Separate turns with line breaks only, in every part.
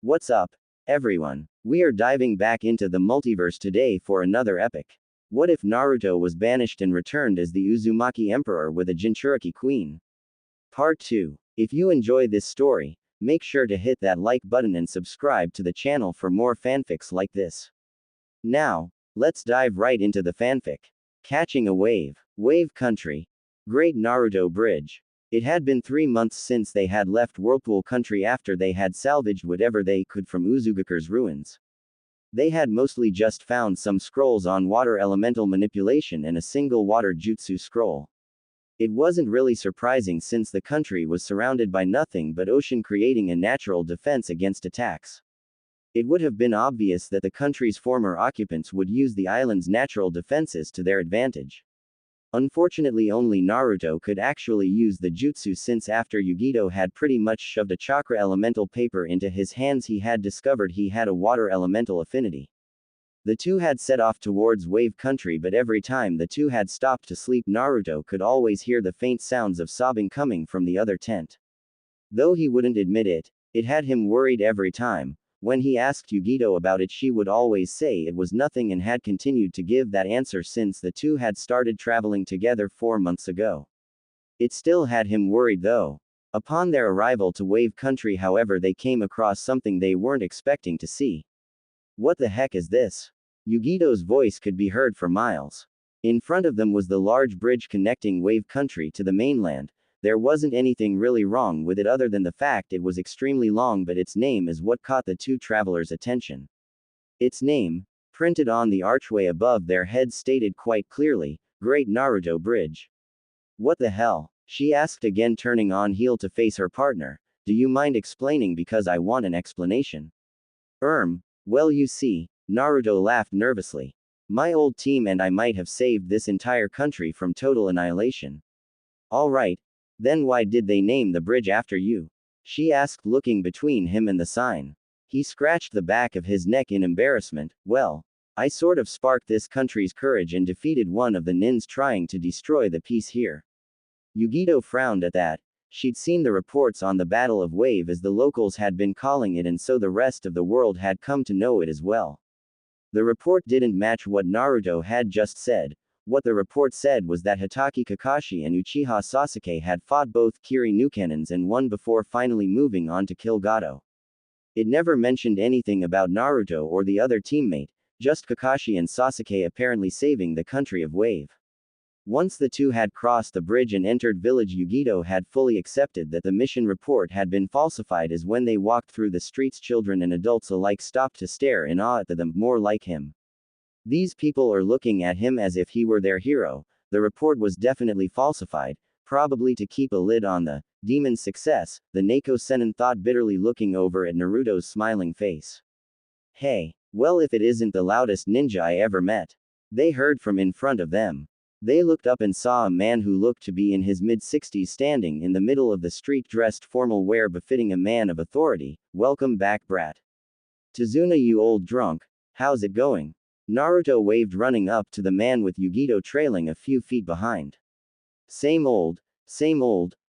What's up, everyone? We are diving back into the multiverse today for another epic. What if Naruto was banished and returned as the Uzumaki Emperor with a Jinchuriki queen? Part 2. If you enjoy this story, make sure to hit that like button and subscribe to the channel for more fanfics like this. Now, let's dive right into the fanfic. Catching a wave. Wave Country. Great Naruto Bridge. It had been 3 months since they had left Whirlpool Country after they had salvaged whatever they could from Uzugakure's ruins. They had mostly just found some scrolls on water elemental manipulation and a single water jutsu scroll. It wasn't really surprising since the country was surrounded by nothing but ocean, creating a natural defense against attacks. It would have been obvious that the country's former occupants would use the island's natural defenses to their advantage. Unfortunately, only Naruto could actually use the jutsu, since after Yugito had pretty much shoved a chakra elemental paper into his hands, he had discovered he had a water elemental affinity. The two had set off towards Wave Country, but every time the two had stopped to sleep, Naruto could always hear the faint sounds of sobbing coming from the other tent. Though he wouldn't admit it, it had him worried every time. When he asked Yugito about it, she would always say it was nothing and had continued to give that answer since the two had started traveling together 4 months ago. It still had him worried though. Upon their arrival to Wave Country, however, they came across something they weren't expecting to see. What the heck is this? Yugito's voice could be heard for miles. In front of them was the large bridge connecting Wave Country to the mainland. There wasn't anything really wrong with it other than the fact it was extremely long, but its name is what caught the two travelers' attention. Its name, printed on the archway above their heads, stated quite clearly, Great Naruto Bridge. What the hell? She asked again, turning on heel to face her partner. Do you mind explaining, because I want an explanation? Well, you see, Naruto laughed nervously. My old team and I might have saved this entire country from total annihilation. Alright. Then why did they name the bridge after you? She asked, looking between him and the sign. He scratched the back of his neck in embarrassment. Well, I sort of sparked this country's courage and defeated one of the nins trying to destroy the peace here. Yugito frowned at that. She'd seen the reports on the Battle of Wave, as the locals had been calling it, and so the rest of the world had come to know it as well. The report didn't match what Naruto had just said. What the report said was that Hitaki Kakashi and Uchiha Sasuke had fought both Kiri Nukennins and won before finally moving on to kill Gato. It never mentioned anything about Naruto or the other teammate, just Kakashi and Sasuke apparently saving the country of Wave. Once the two had crossed the bridge and entered village, Yugito had fully accepted that the mission report had been falsified, as when they walked through the streets, children and adults alike stopped to stare in awe at them, more like him. These people are looking at him as if he were their hero. The report was definitely falsified, probably to keep a lid on the demon's success, the Neko Senin thought bitterly, looking over at Naruto's smiling face. Hey, well, if it isn't the loudest ninja I ever met. They heard from in front of them. They looked up and saw a man who looked to be in his mid-60s standing in the middle of the street, dressed formal wear befitting a man of authority. Welcome back, brat. Tazuna, you old drunk. How's it going? Naruto waved, running up to the man with Yugito trailing a few feet behind. Same old,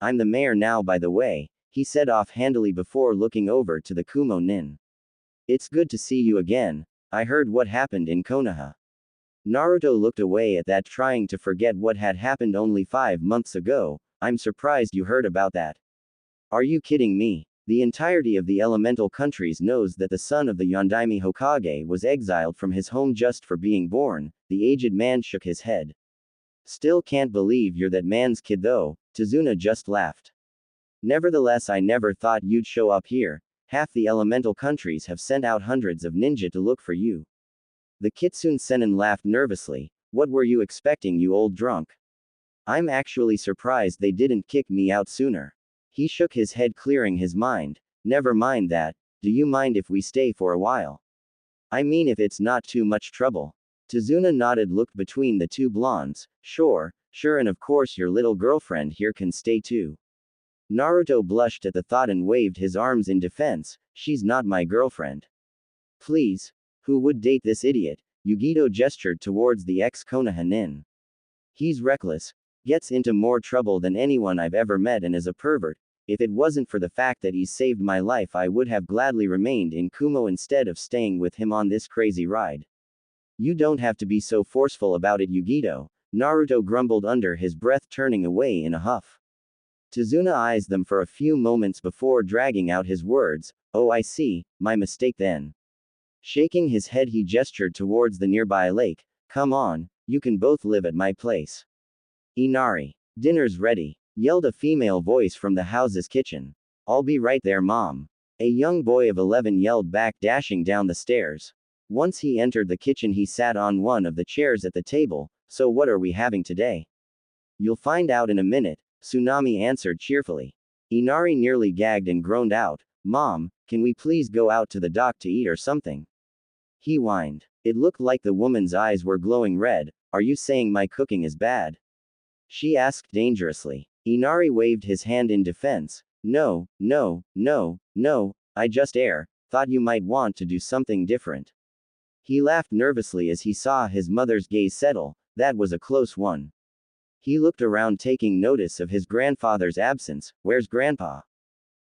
I'm the mayor now, by the way, he said offhandedly before looking over to the Kumo nin. It's good to see you again. I heard what happened in Konoha. Naruto looked away at that, trying to forget what had happened only 5 months ago. I'm surprised you heard about that. Are you kidding me? The entirety of the elemental countries knows that the son of the Yondaime Hokage was exiled from his home just for being born. The aged man shook his head. Still can't believe you're that man's kid though, Tazuna just laughed. Nevertheless, I never thought you'd show up here. Half the elemental countries have sent out hundreds of ninja to look for you. The Kitsune Senin laughed nervously. What were you expecting, you old drunk? I'm actually surprised they didn't kick me out sooner. He shook his head, clearing his mind. Never mind that. Do you mind if we stay for a while? I mean, if it's not too much trouble. Tazuna nodded, looked between the two blondes. Sure, and of course your little girlfriend here can stay too. Naruto blushed at the thought and waved his arms in defense. She's not my girlfriend. Please. Who would date this idiot? Yugito gestured towards the ex-Konoha nin. He's reckless. Gets into more trouble than anyone I've ever met and is a pervert. If it wasn't for the fact that he saved my life, I would have gladly remained in Kumo instead of staying with him on this crazy ride. You don't have to be so forceful about it, Yugito, Naruto grumbled under his breath, turning away in a huff. Tazuna eyes them for a few moments before dragging out his words. Oh, I see, my mistake then. Shaking his head, he gestured towards the nearby lake. Come on, you can both live at my place. Inari. Dinner's ready, yelled a female voice from the house's kitchen. I'll be right there, Mom. A young boy of 11 yelled back, dashing down the stairs. Once he entered the kitchen, he sat on one of the chairs at the table. So what are we having today? You'll find out in a minute, Tsunami answered cheerfully. Inari nearly gagged and groaned out, Mom, can we please go out to the dock to eat or something? He whined. It looked like the woman's eyes were glowing red. Are you saying my cooking is bad? She asked dangerously. Inari waved his hand in defense. No, I just thought you might want to do something different. He laughed nervously as he saw his mother's gaze settle. That was a close one. He looked around, taking notice of his grandfather's absence. Where's Grandpa?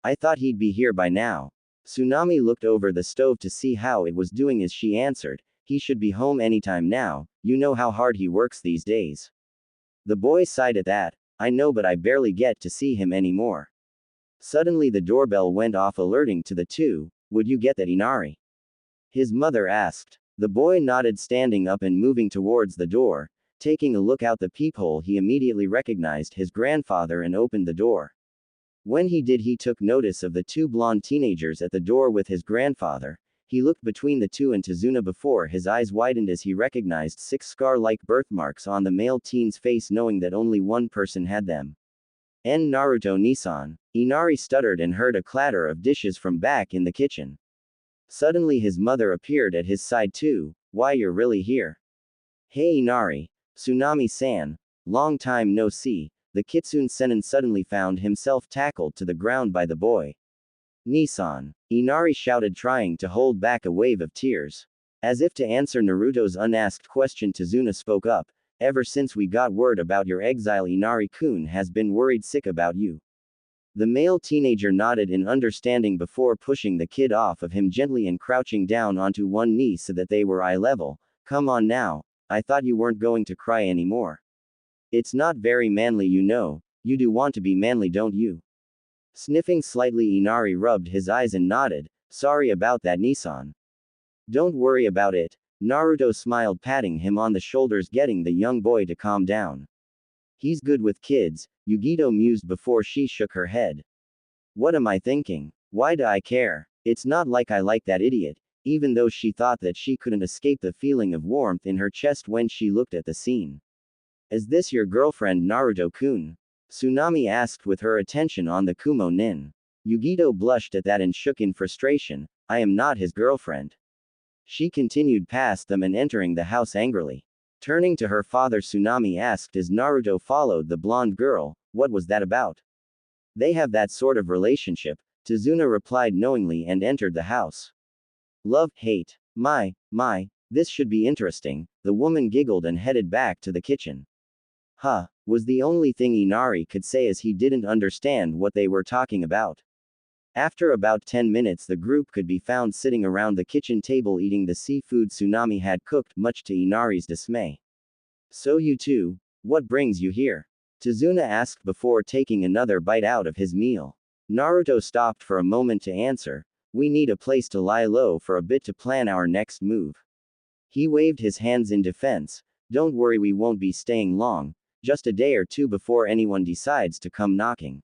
I thought he'd be here by now. Tsunami looked over the stove to see how it was doing as she answered, he should be home anytime now, you know how hard he works these days. The boy sighed at that. I know, but I barely get to see him anymore. Suddenly the doorbell went off, alerting to the two. Would you get that, Inari? His mother asked. The boy nodded, standing up and moving towards the door. Taking a look out the peephole, he immediately recognized his grandfather and opened the door. When he did, he took notice of the two blonde teenagers at the door with his grandfather. He looked between the two and Tazuna before his eyes widened as he recognized 6 scar-like birthmarks on the male teen's face, knowing that only one person had them. Naruto Nissan. Inari stuttered and heard a clatter of dishes from back in the kitchen. Suddenly his mother appeared at his side too. Why, you're really here? Hey Inari. Tsunami-san. Long time no see. The Kitsune Senin suddenly found himself tackled to the ground by the boy. Nissan. Inari shouted, trying to hold back a wave of tears. As if to answer Naruto's unasked question, Tazuna spoke up. Ever since we got word about your exile, Inari-kun has been worried sick about you. The male teenager nodded in understanding before pushing the kid off of him gently and crouching down onto one knee so that they were eye level. Come on now, I thought you weren't going to cry anymore. It's not very manly, you know. You do want to be manly, don't you? Sniffing slightly, Inari rubbed his eyes and nodded. Sorry about that, Nissan. Don't worry about it. Naruto smiled, patting him on the shoulders, getting the young boy to calm down. He's good with kids, Yugito mused before she shook her head. What am I thinking? Why do I care? It's not like I like that idiot, even though she thought that she couldn't escape the feeling of warmth in her chest when she looked at the scene. Is this your girlfriend, Naruto-kun? Tsunami asked with her attention on the Kumo nin. Yugito blushed at that and shook in frustration. I am not his girlfriend. She continued past them and entering the house angrily. Turning to her father, Tsunami asked as Naruto followed the blonde girl, what was that about? They have that sort of relationship, Tazuna replied knowingly and entered the house. Love, hate. My, this should be interesting, the woman giggled and headed back to the kitchen. Huh, was the only thing Inari could say as he didn't understand what they were talking about. After about 10 minutes, the group could be found sitting around the kitchen table eating the seafood Tsunami had cooked, much to Inari's dismay. So you two, what brings you here? Tazuna asked before taking another bite out of his meal. Naruto stopped for a moment to answer. We need a place to lie low for a bit to plan our next move. He waved his hands in defense. Don't worry, we won't be staying long, just a day or two before anyone decides to come knocking.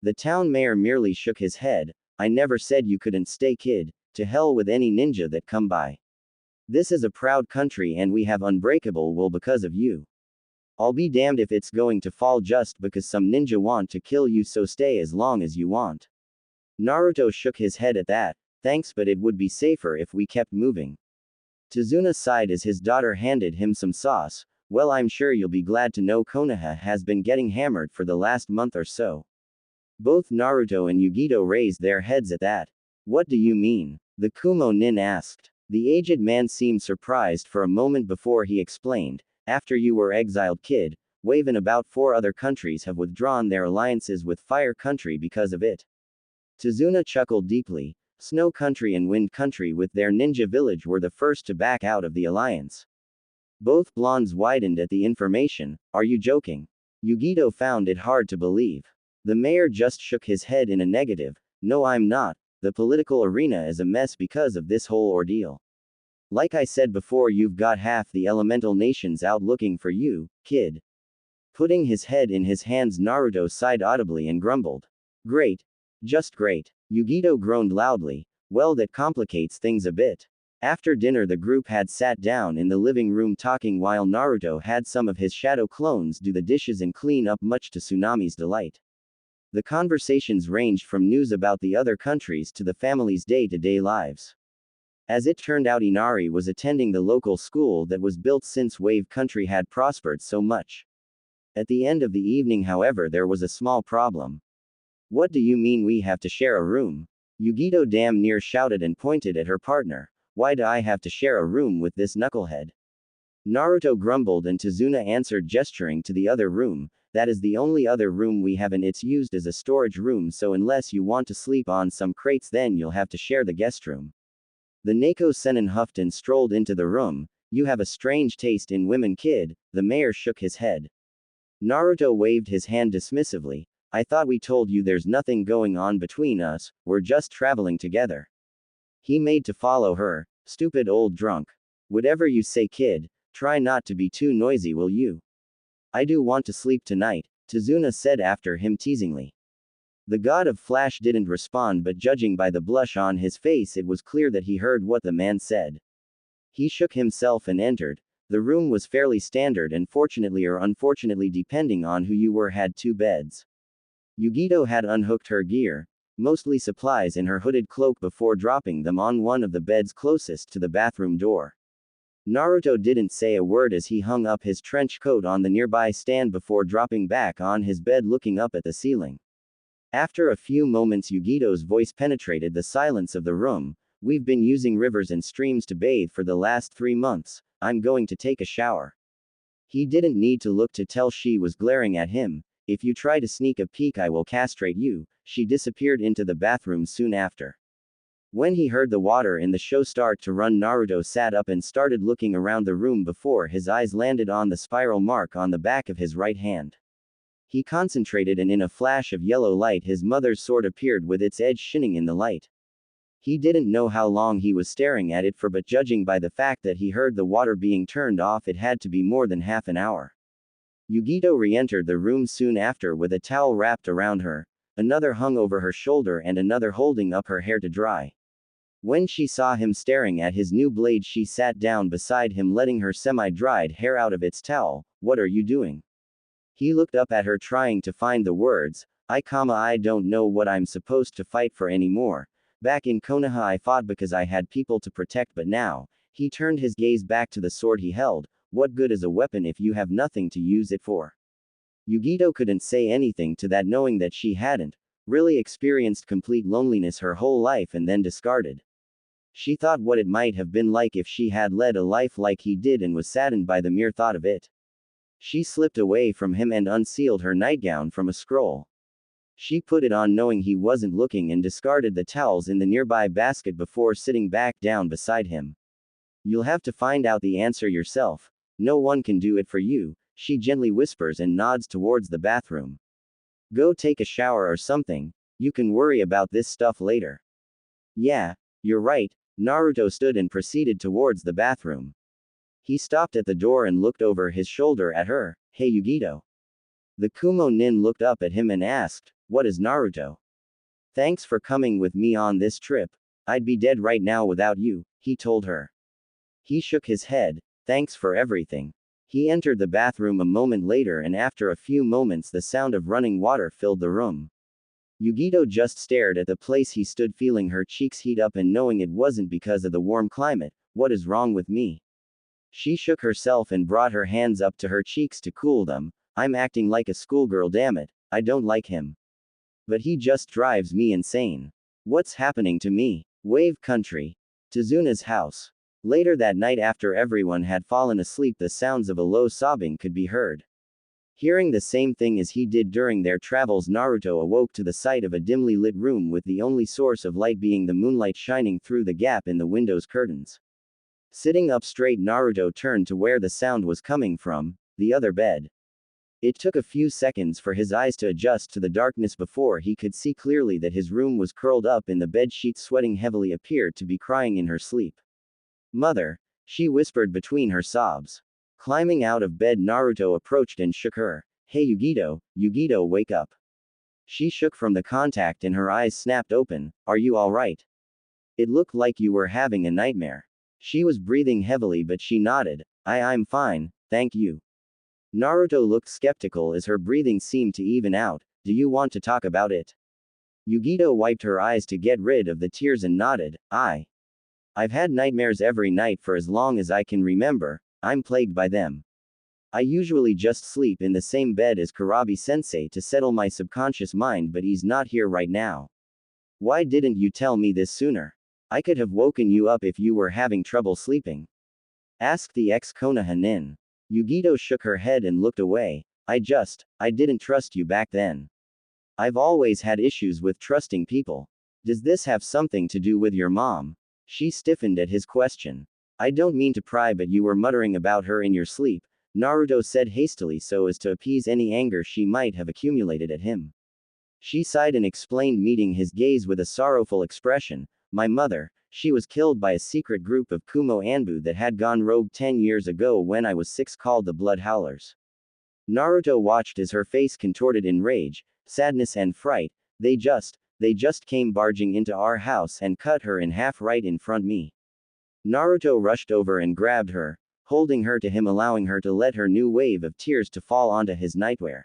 The town mayor merely shook his head. I never said you couldn't stay, kid. To hell with any ninja that come by. This is a proud country and we have unbreakable will because of you. I'll be damned if it's going to fall just because some ninja want to kill you, so stay as long as you want. Naruto shook his head at that. Thanks, but it would be safer if we kept moving. Tazuna sighed as his daughter handed him some sauce. Well, I'm sure you'll be glad to know Konoha has been getting hammered for the last month or so. Both Naruto and Yugito raised their heads at that. What do you mean? The Kumo nin asked. The aged man seemed surprised for a moment before he explained. After you were exiled, kid, Wave and about 4 other countries have withdrawn their alliances with Fire Country because of it. Tazuna chuckled deeply. Snow Country and Wind Country with their ninja village were the first to back out of the alliance. Both blondes widened at the information. Are you joking? Yugito found it hard to believe. The mayor just shook his head in a negative. No, I'm not. The political arena is a mess because of this whole ordeal. Like I said before, you've got half the elemental nations out looking for you, kid. Putting his head in his hands, Naruto sighed audibly and grumbled. Great. Just great. Yugito groaned loudly. Well, that complicates things a bit. After dinner, the group had sat down in the living room talking while Naruto had some of his shadow clones do the dishes and clean up, much to Tsunami's delight. The conversations ranged from news about the other countries to the family's day-to-day lives. As it turned out, Inari was attending the local school that was built since Wave Country had prospered so much. At the end of the evening, however, there was a small problem. What do you mean we have to share a room? Yugito damn near shouted and pointed at her partner. Why do I have to share a room with this knucklehead? Naruto grumbled and Tazuna answered, gesturing to the other room. That is the only other room we have and it's used as a storage room, so unless you want to sleep on some crates, then you'll have to share the guest room. The Neko Senin huffed and strolled into the room. You have a strange taste in women, kid. The mayor shook his head. Naruto waved his hand dismissively. I thought we told you there's nothing going on between us, we're just traveling together. He made to follow her. Stupid old drunk. Whatever you say, kid. Try not to be too noisy, will you? I do want to sleep tonight, Tazuna said after him teasingly. The god of Flash didn't respond, but judging by the blush on his face, it was clear that he heard what the man said. He shook himself and entered. The room was fairly standard and, fortunately or unfortunately depending on who you were, had 2 beds. Yugito had unhooked her gear, mostly supplies, in her hooded cloak before dropping them on one of the beds closest to the bathroom door. Naruto didn't say a word as he hung up his trench coat on the nearby stand before dropping back on his bed, looking up at the ceiling. After a few moments, Yugito's voice penetrated the silence of the room. We've been using rivers and streams to bathe for the last 3 months. I'm going to take a shower. He didn't need to look to tell she was glaring at him. If you try to sneak a peek, I will castrate you. She disappeared into the bathroom soon after. When he heard the water in the show start to run, Naruto sat up and started looking around the room before his eyes landed on the spiral mark on the back of his right hand. He concentrated, and in a flash of yellow light, his mother's sword appeared with its edge shining in the light. He didn't know how long he was staring at it for, but judging by the fact that he heard the water being turned off, it had to be more than half an hour. Yugito re-entered the room soon after with a towel wrapped around her, another hung over her shoulder and another holding up her hair to dry. When she saw him staring at his new blade, she sat down beside him, letting her semi-dried hair out of its towel. What are you doing? He looked up at her, trying to find the words. I don't know what I'm supposed to fight for anymore. Back in Konoha I fought because I had people to protect, but now, he turned his gaze back to the sword he held. What good is a weapon if you have nothing to use it for? Yugito couldn't say anything to that, knowing that she hadn't really experienced complete loneliness her whole life and then discarded. She thought what it might have been like if she had led a life like he did and was saddened by the mere thought of it. She slipped away from him and unsealed her nightgown from a scroll. She put it on knowing he wasn't looking and discarded the towels in the nearby basket before sitting back down beside him. You'll have to find out the answer yourself. No one can do it for you, she gently whispers and nods towards the bathroom. Go take a shower or something. You can worry about this stuff later. Yeah, you're right. Naruto stood and proceeded towards the bathroom. He stopped at the door and looked over his shoulder at her. Hey Yugito. The Kumo nin looked up at him and asked, what is Naruto? Thanks for coming with me on this trip. I'd be dead right now without you, he told her. He shook his head. Thanks for everything. He entered the bathroom a moment later, and after a few moments the sound of running water filled the room. Yugito just stared at the place he stood, feeling her cheeks heat up and knowing it wasn't because of the warm climate. What is wrong with me? She shook herself and brought her hands up to her cheeks to cool them. I'm acting like a schoolgirl, damn it. I don't like him. But he just drives me insane. What's happening to me? Wave Country. Tazuna's house. Later that night, after everyone had fallen asleep, the sounds of a low sobbing could be heard. Hearing the same thing as he did during their travels, Naruto awoke to the sight of a dimly lit room with the only source of light being the moonlight shining through the gap in the window's curtains. Sitting up straight, Naruto turned to where the sound was coming from, the other bed. It took a few seconds for his eyes to adjust to the darkness before he could see clearly that his room was curled up in the bed sheet, sweating heavily, appeared to be crying in her sleep. Mother, she whispered between her sobs. Climbing out of bed, Naruto approached and shook her. Hey Yugito, wake up. She shook from the contact and her eyes snapped open. Are you alright? It looked like you were having a nightmare. She was breathing heavily but she nodded. I'm fine, thank you. Naruto looked skeptical as her breathing seemed to even out. Do you want to talk about it? Yugito wiped her eyes to get rid of the tears and nodded. I've had nightmares every night for as long as I can remember. I'm plagued by them. I usually just sleep in the same bed as Karabi-sensei to settle my subconscious mind, but he's not here right now. Why didn't you tell me this sooner? I could have woken you up if you were having trouble sleeping. Asked the ex-Konoha nin. Yugito shook her head and looked away. I didn't trust you back then. I've always had issues with trusting people. Does this have something to do with your mom? She stiffened at his question. I don't mean to pry, but you were muttering about her in your sleep, Naruto said hastily so as to appease any anger she might have accumulated at him. She sighed and explained, meeting his gaze with a sorrowful expression. My mother, she was killed by a secret group of Kumo Anbu that had gone rogue 10 years ago when I was 6, called the Blood Howlers. Naruto watched as her face contorted in rage, sadness and fright. They just came barging into our house and cut her in half right in front me. Naruto rushed over and grabbed her, holding her to him, allowing her to let her new wave of tears to fall onto his nightwear.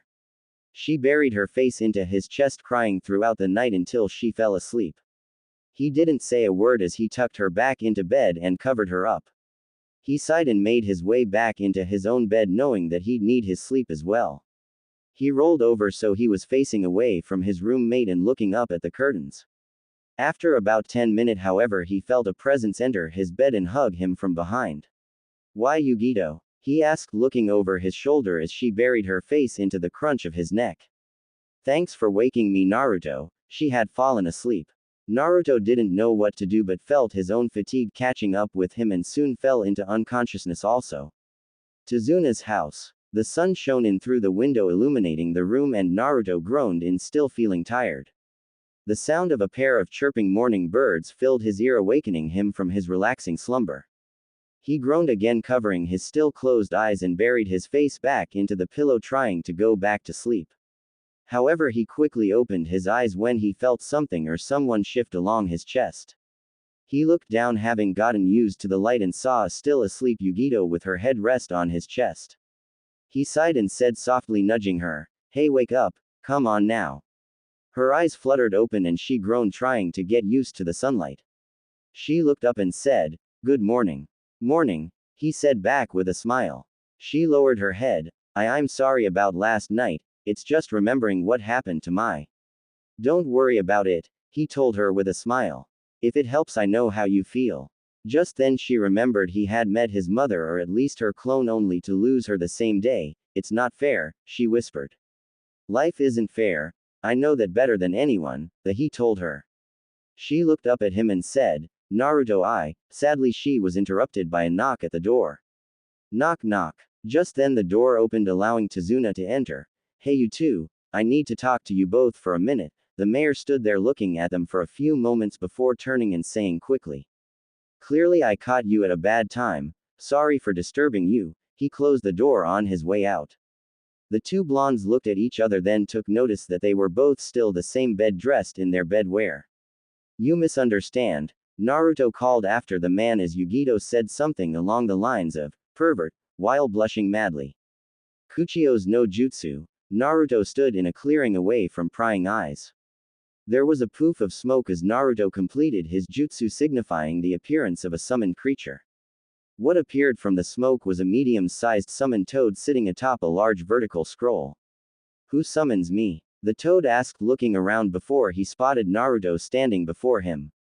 She buried her face into his chest, crying throughout the night until she fell asleep. He didn't say a word as he tucked her back into bed and covered her up. He sighed and made his way back into his own bed, knowing that he'd need his sleep as well. He rolled over so he was facing away from his roommate and looking up at the curtains. After about 10 minutes, however, he felt a presence enter his bed and hug him from behind. Why, Yugito? He asked, looking over his shoulder as she buried her face into the crunch of his neck. Thanks for waking me, Naruto. She had fallen asleep. Naruto didn't know what to do but felt his own fatigue catching up with him and soon fell into unconsciousness also. Tazuna's house. The sun shone in through the window, illuminating the room, and Naruto groaned in, still feeling tired. The sound of a pair of chirping morning birds filled his ear, awakening him from his relaxing slumber. He groaned again, covering his still closed eyes, and buried his face back into the pillow, trying to go back to sleep. However, he quickly opened his eyes when he felt something or someone shift along his chest. He looked down, having gotten used to the light, and saw a still asleep Yugito with her head rest on his chest. He sighed and said softly, nudging her, Hey, wake up, come on now. Her eyes fluttered open and she groaned, trying to get used to the sunlight. She looked up and said, Good morning. Morning, he said back with a smile. She lowered her head. I'm sorry about last night, it's just remembering what happened to my. Don't worry about it, he told her with a smile. If it helps, I know how you feel. Just then she remembered he had met his mother, or at least her clone, only to lose her the same day. It's not fair, she whispered. Life isn't fair. I know that better than anyone, he told her. She looked up at him and said, Naruto. Sadly, she was interrupted by a knock at the door. Knock knock. Just then the door opened, allowing Tazuna to enter. Hey, you two, I need to talk to you both for a minute. The mayor stood there looking at them for a few moments before turning and saying quickly. Clearly I caught you at a bad time. Sorry for disturbing you. He closed the door on his way out. The two blondes looked at each other, then took notice that they were both still the same bed, dressed in their bed wear. You misunderstand, Naruto called after the man as Yugito said something along the lines of, pervert, while blushing madly. Kuchio's no jutsu. Naruto stood in a clearing away from prying eyes. There was a poof of smoke as Naruto completed his jutsu, signifying the appearance of a summoned creature. What appeared from the smoke was a medium-sized summoned toad sitting atop a large vertical scroll. Who summons me? The toad asked, looking around before he spotted Naruto standing before him.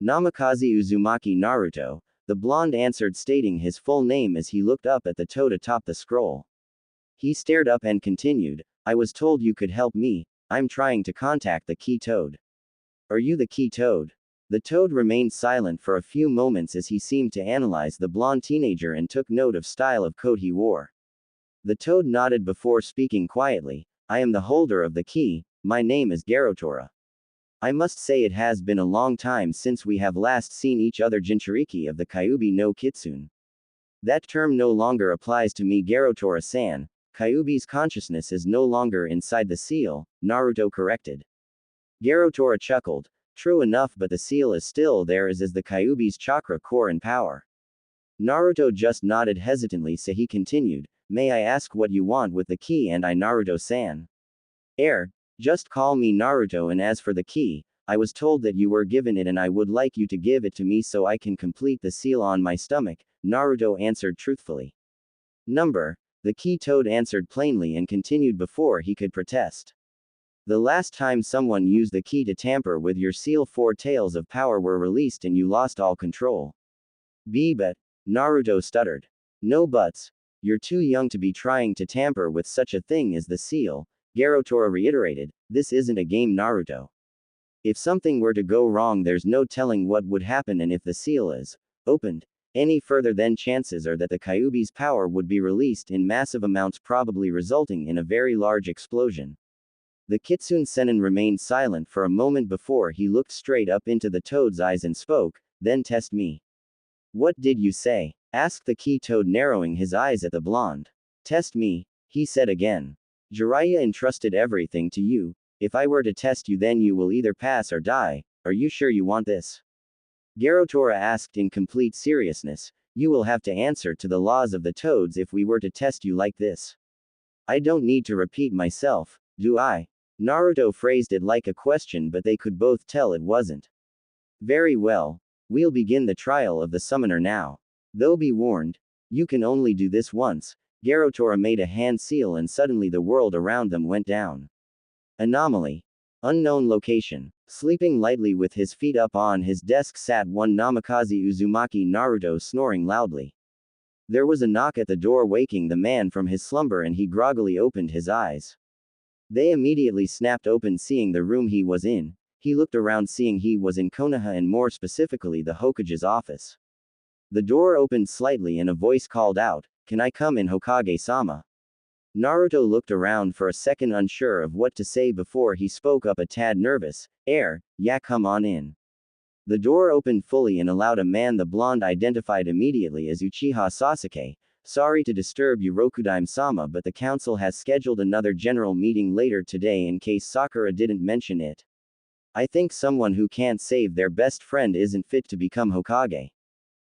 Namikaze Uzumaki Naruto, the blonde answered, stating his full name as he looked up at the toad atop the scroll. He stared up and continued, I was told you could help me, I'm trying to contact the key toad. Are you the key toad? The toad remained silent for a few moments as he seemed to analyze the blonde teenager and took note of style of coat he wore. The toad nodded before speaking quietly, I am the holder of the key, my name is Garotora. I must say it has been a long time since we have last seen each other. Jinchuriki of the Kyuubi no Kitsune. That term no longer applies to me, Garotora-san. Kyuubi's consciousness is no longer inside the seal, Naruto corrected. Garotora chuckled. True enough, but the seal is still there, as is the Kyuubi's chakra core and power. Naruto just nodded hesitantly, so he continued, may I ask what you want with the key? And I, Naruto-san. Just call me Naruto, and as for the key, I was told that you were given it and I would like you to give it to me so I can complete the seal on my stomach, Naruto answered truthfully. The key toad answered plainly and continued before he could protest. The last time someone used the key to tamper with your seal, 4 tails of power were released and you lost all control. But, Naruto stuttered. No buts. You're too young to be trying to tamper with such a thing as the seal, Garotora reiterated, this isn't a game, Naruto. If something were to go wrong, there's no telling what would happen, and if the seal is opened any further, then chances are that the Kyuubi's power would be released in massive amounts, probably resulting in a very large explosion. The Kitsune Sennin remained silent for a moment before he looked straight up into the toad's eyes and spoke, then test me. What did you say? Asked the key toad, narrowing his eyes at the blonde. Test me, he said again. Jiraiya entrusted everything to you. If I were to test you, then you will either pass or die. Are you sure you want this? Garotora asked in complete seriousness. You will have to answer to the laws of the toads if we were to test you like this. I don't need to repeat myself, do I? Naruto phrased it like a question, but they could both tell it wasn't. Very well. We'll begin the trial of the summoner now. Though be warned, you can only do this once. Garotora made a hand seal and suddenly the world around them went down. Anomaly. Unknown location. Sleeping lightly with his feet up on his desk sat one Namikaze Uzumaki, Naruto snoring loudly. There was a knock at the door, waking the man from his slumber, and he groggily opened his eyes. They immediately snapped open, seeing the room he was in. He looked around, seeing he was in Konoha, and more specifically the Hokage's office. The door opened slightly and a voice called out, Can I come in, Hokage-sama? Naruto looked around for a second, unsure of what to say, before he spoke up, a tad nervous, yeah, come on in. The door opened fully and allowed a man the blonde identified immediately as Uchiha Sasuke. Sorry to disturb you, Rokudime-sama, but the council has scheduled another general meeting later today in case Sakura didn't mention it. I think someone who can't save their best friend isn't fit to become Hokage.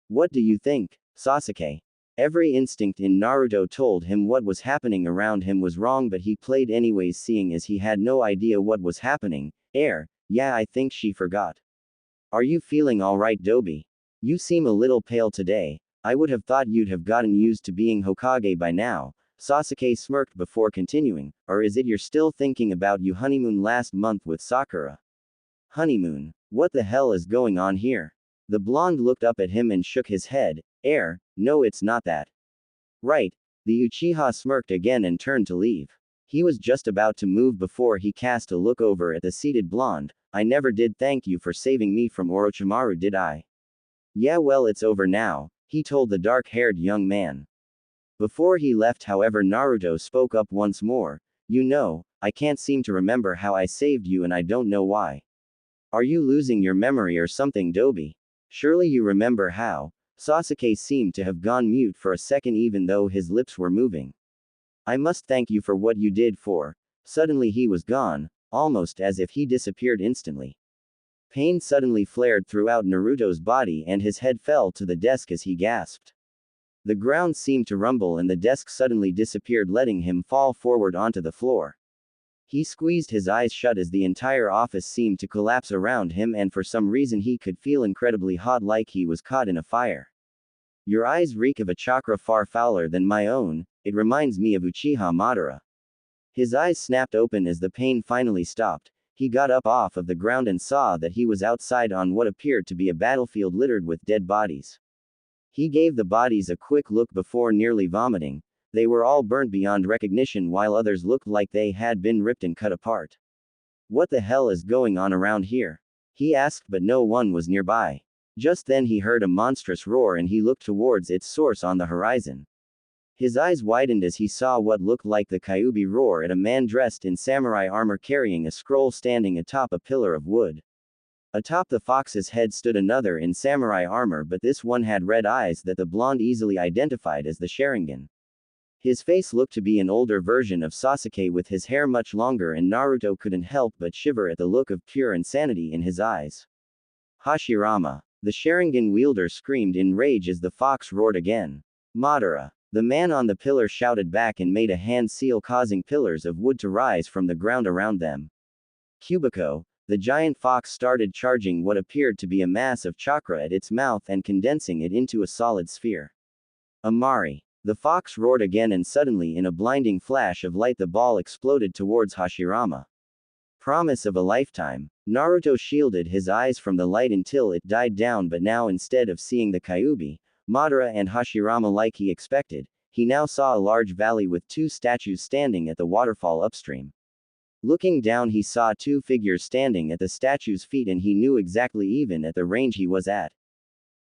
What do you think, Sasuke? Every instinct in Naruto told him what was happening around him was wrong, but he played anyways, seeing as he had no idea what was happening. Yeah, I think she forgot. Are you feeling alright, Dobi? You seem a little pale today. I would have thought you'd have gotten used to being Hokage by now. Sasuke smirked before continuing, or is it you're still thinking about your honeymoon last month with Sakura? Honeymoon? What the hell is going on here? The blonde looked up at him and shook his head. No, it's not that. Right. The Uchiha smirked again and turned to leave. He was just about to move before he cast a look over at the seated blonde. I never did thank you for saving me from Orochimaru, did I? Yeah, well, it's over now, he told the dark-haired young man. Before he left, however, Naruto spoke up once more. You know, I can't seem to remember how I saved you, and I don't know why. Are you losing your memory or something, Dobi? Surely you remember how? Sasuke seemed to have gone mute for a second, even though his lips were moving. I must thank you for what you did for. Suddenly he was gone, almost as if he disappeared instantly. Pain suddenly flared throughout Naruto's body and his head fell to the desk as he gasped. The ground seemed to rumble and the desk suddenly disappeared, letting him fall forward onto the floor. He squeezed his eyes shut as the entire office seemed to collapse around him, and for some reason he could feel incredibly hot, like he was caught in a fire. Your eyes reek of a chakra far fouler than my own. It reminds me of Uchiha Madara. His eyes snapped open as the pain finally stopped. He got up off of the ground and saw that he was outside on what appeared to be a battlefield littered with dead bodies. He gave the bodies a quick look before nearly vomiting. they were all burnt beyond recognition while others looked like they had been ripped and cut apart. What the hell is going on around here? He asked, but no one was nearby. Just then he heard a monstrous roar and he looked towards its source on the horizon. His eyes widened as he saw what looked like the Kyuubi roar at a man dressed in samurai armor carrying a scroll standing atop a pillar of wood. Atop the fox's head stood another in samurai armor, but this one had red eyes that the blonde easily identified as the Sharingan. His face looked to be an older version of Sasuke with his hair much longer, and Naruto couldn't help but shiver at the look of pure insanity in his eyes. Hashirama. The Sharingan wielder screamed in rage as the fox roared again. Madara. The man on the pillar shouted back and made a hand seal, causing pillars of wood to rise from the ground around them. Kubiko. The giant fox started charging what appeared to be a mass of chakra at its mouth and condensing it into a solid sphere. Amari. The fox roared again, and suddenly in a blinding flash of light the ball exploded towards Hashirama. Promise of a lifetime. Naruto shielded his eyes from the light until it died down, but now instead of seeing the Kyuubi, Madara and Hashirama like he expected, he now saw a large valley with two statues standing at the waterfall upstream. Looking down he saw two figures standing at the statue's feet, and he knew exactly even at the range he was at.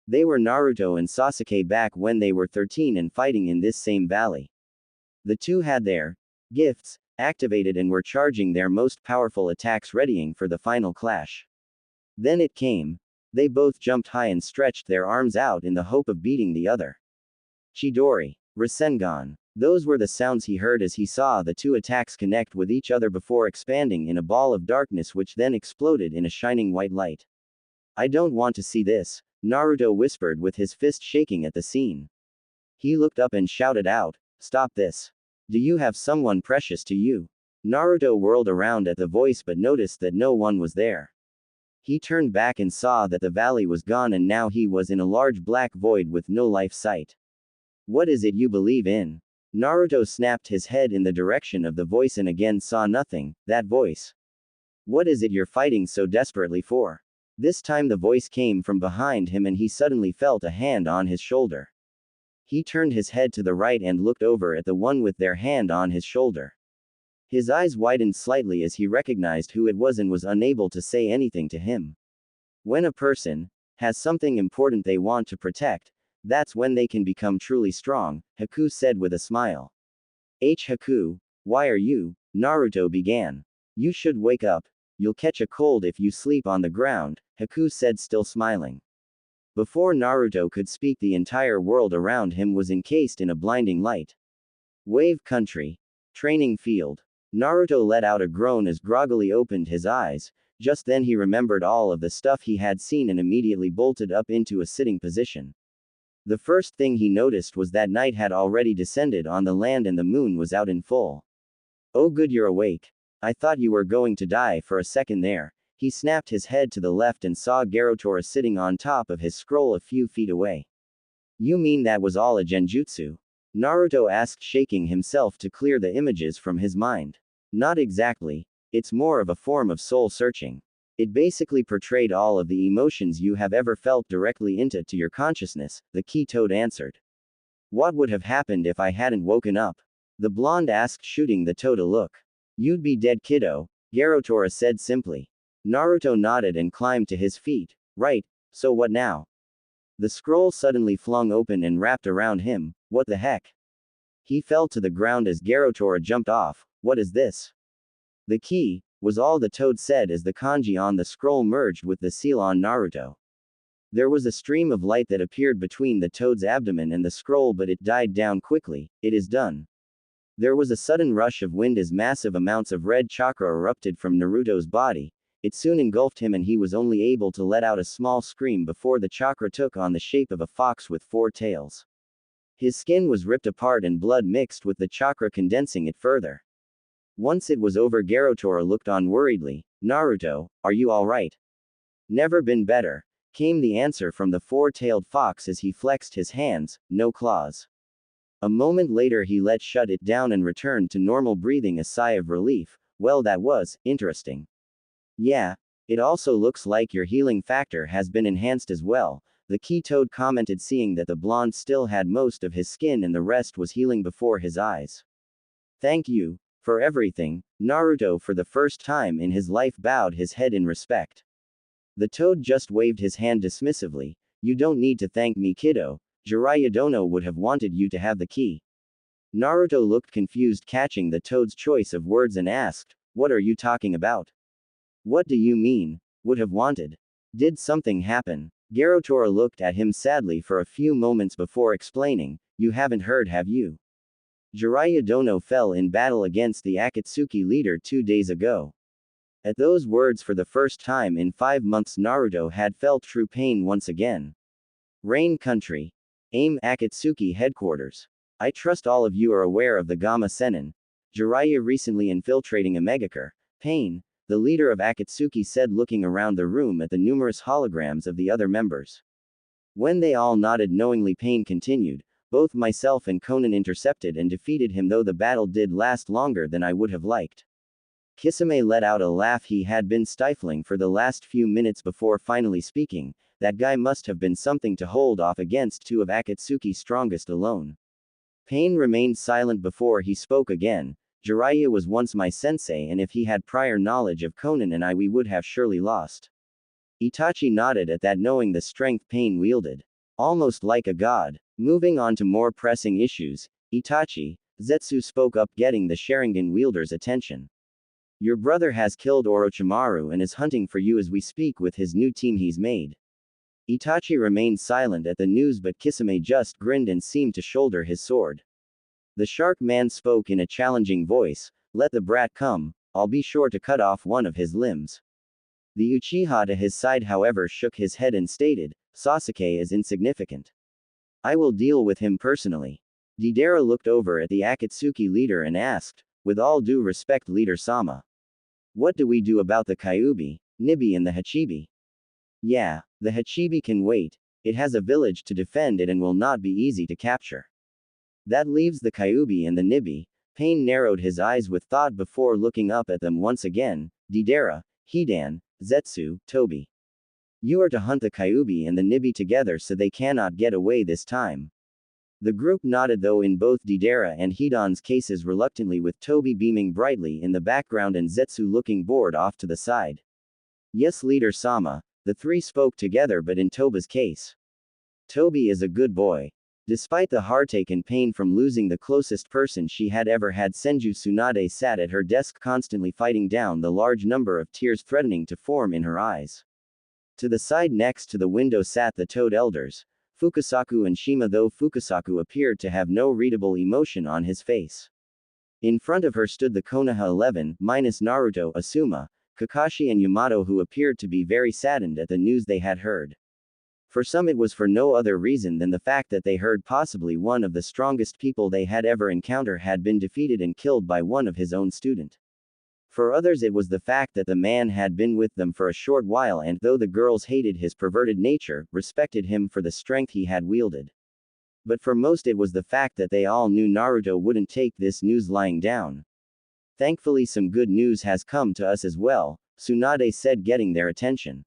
They were Naruto and Sasuke back when they were 13 and fighting in this same valley. The two had their gifts activated and were charging their most powerful attacks, readying for the final clash. Then it came. They both jumped high and stretched their arms out in the hope of beating the other. Chidori. Rasengan. Those were the sounds he heard as he saw the two attacks connect with each other before expanding in a ball of darkness which then exploded in a shining white light. I don't want to see this, Naruto whispered with his fist shaking at the scene. He looked up and shouted out, "Stop this. Do you have someone precious to you?" Naruto whirled around at the voice but noticed that no one was there. He turned back and saw that the valley was gone, and now he was in a large black void with no life sight. What is it you believe in? Naruto snapped his head in the direction of the voice and again saw nothing. That voice. What is it you're fighting so desperately for? This time the voice came from behind him and he suddenly felt a hand on his shoulder. He turned his head to the right and looked over at the one with their hand on his shoulder. His eyes widened slightly as he recognized who it was and was unable to say anything to him. When a person has something important they want to protect, that's when they can become truly strong, Haku said with a smile. Haku, why are you? Naruto began. You should wake up. You'll catch a cold if you sleep on the ground, Haku said, still smiling. Before Naruto could speak, the entire world around him was encased in a blinding light. Wave Country. Training Field. Naruto let out a groan as groggily opened his eyes. Just then he remembered all of the stuff he had seen and immediately bolted up into a sitting position. The first thing he noticed was that night had already descended on the land and the moon was out in full. Oh good, you're awake. I thought you were going to die for a second there. He snapped his head to the left and saw Garotora sitting on top of his scroll a few feet away. You mean that was all a genjutsu? Naruto asked, shaking himself to clear the images from his mind. Not exactly. It's more of a form of soul searching. It basically portrayed all of the emotions you have ever felt directly into your consciousness, the key toad answered. What would have happened if I hadn't woken up? The blonde asked, shooting the toad a look. You'd be dead, kiddo, Garotora said simply. Naruto nodded and climbed to his feet. Right, so what now? The scroll suddenly flung open and wrapped around him. What the heck? He fell to the ground as Garotora jumped off. What is this? The key, was all the toad said as the kanji on the scroll merged with the seal on Naruto. There was a stream of light that appeared between the toad's abdomen and the scroll, but it died down quickly. It is done. There was a sudden rush of wind as massive amounts of red chakra erupted from Naruto's body. It soon engulfed him and he was only able to let out a small scream before the chakra took on the shape of a fox with 4 tails. His skin was ripped apart and blood mixed with the chakra, condensing it further. Once it was over, Garotora looked on worriedly. Naruto, are you alright? Never been better, came the answer from the 4-tailed fox as he flexed his hands. No claws. A moment later he let shut it down and returned to normal, breathing a sigh of relief. Well, that was interesting. Yeah, it also looks like your healing factor has been enhanced as well, the key toad commented, seeing that the blonde still had most of his skin and the rest was healing before his eyes. Thank you for everything. Naruto, for the first time in his life, bowed his head in respect. The toad just waved his hand dismissively. You don't need to thank me, kiddo. Jiraiya Dono would have wanted you to have the key. Naruto looked confused, catching the toad's choice of words, and asked, what are you talking about? What do you mean, would have wanted? Did something happen? Garotora looked at him sadly for a few moments before explaining, you haven't heard, have you? Jiraiya Dono fell in battle against the Akatsuki leader 2 days ago. At those words, for the first time in 5 months, Naruto had felt true pain once again. Rain Country. AIM Akatsuki Headquarters. I trust all of you are aware of the Gamma Sennin. Jiraiya recently infiltrating a Megakure. Pain, the leader of Akatsuki said, looking around the room at the numerous holograms of the other members. When they all nodded knowingly, Pain continued, both myself and Conan intercepted and defeated him, though the battle did last longer than I would have liked. Kisame let out a laugh he had been stifling for the last few minutes before finally speaking. That guy must have been something to hold off against 2 of Akatsuki's strongest alone. Pain remained silent before he spoke again. Jiraiya was once my sensei, and if he had prior knowledge of Conan and I, we would have surely lost. Itachi nodded at that, knowing the strength Pain wielded. Almost like a god. Moving on to more pressing issues, Itachi, Zetsu spoke up, getting the Sharingan wielder's attention. Your brother has killed Orochimaru and is hunting for you as we speak with his new team he's made. Itachi remained silent at the news, but Kisame just grinned and seemed to shoulder his sword. The shark man spoke in a challenging voice, let the brat come, I'll be sure to cut off one of his limbs. The Uchiha to his side, however, shook his head and stated, Sasuke is insignificant. I will deal with him personally. Deidara looked over at the Akatsuki leader and asked, with all due respect, Leader Sama. What do we do about the Kyuubi, Nibi and the Hachibi? Yeah, the Hachibi can wait, it has a village to defend it and will not be easy to capture. That leaves the Kyuubi and the Nibi. Pain narrowed his eyes with thought before looking up at them once again. Deidara, Hidan, Zetsu, Tobi. You are to hunt the Kyuubi and the Nibi together so they cannot get away this time. The group nodded, though in both Deidara and Hidan's cases reluctantly, with Tobi beaming brightly in the background and Zetsu looking bored off to the side. Yes, Leader Sama, the 3 spoke together, but in Toba's case. Tobi is a good boy. Despite the heartache and pain from losing the closest person she had ever had, Senju Tsunade sat at her desk constantly fighting down the large number of tears threatening to form in her eyes. To the side next to the window sat the Toad elders, Fukasaku and Shima, though Fukasaku appeared to have no readable emotion on his face. In front of her stood the Konoha 11, minus Naruto, Asuma, Kakashi and Yamato, who appeared to be very saddened at the news they had heard. For some it was for no other reason than the fact that they heard possibly one of the strongest people they had ever encountered had been defeated and killed by one of his own student. For others it was the fact that the man had been with them for a short while and, though the girls hated his perverted nature, respected him for the strength he had wielded. But for most it was the fact that they all knew Naruto wouldn't take this news lying down. Thankfully some good news has come to us as well, Tsunade said, getting their attention.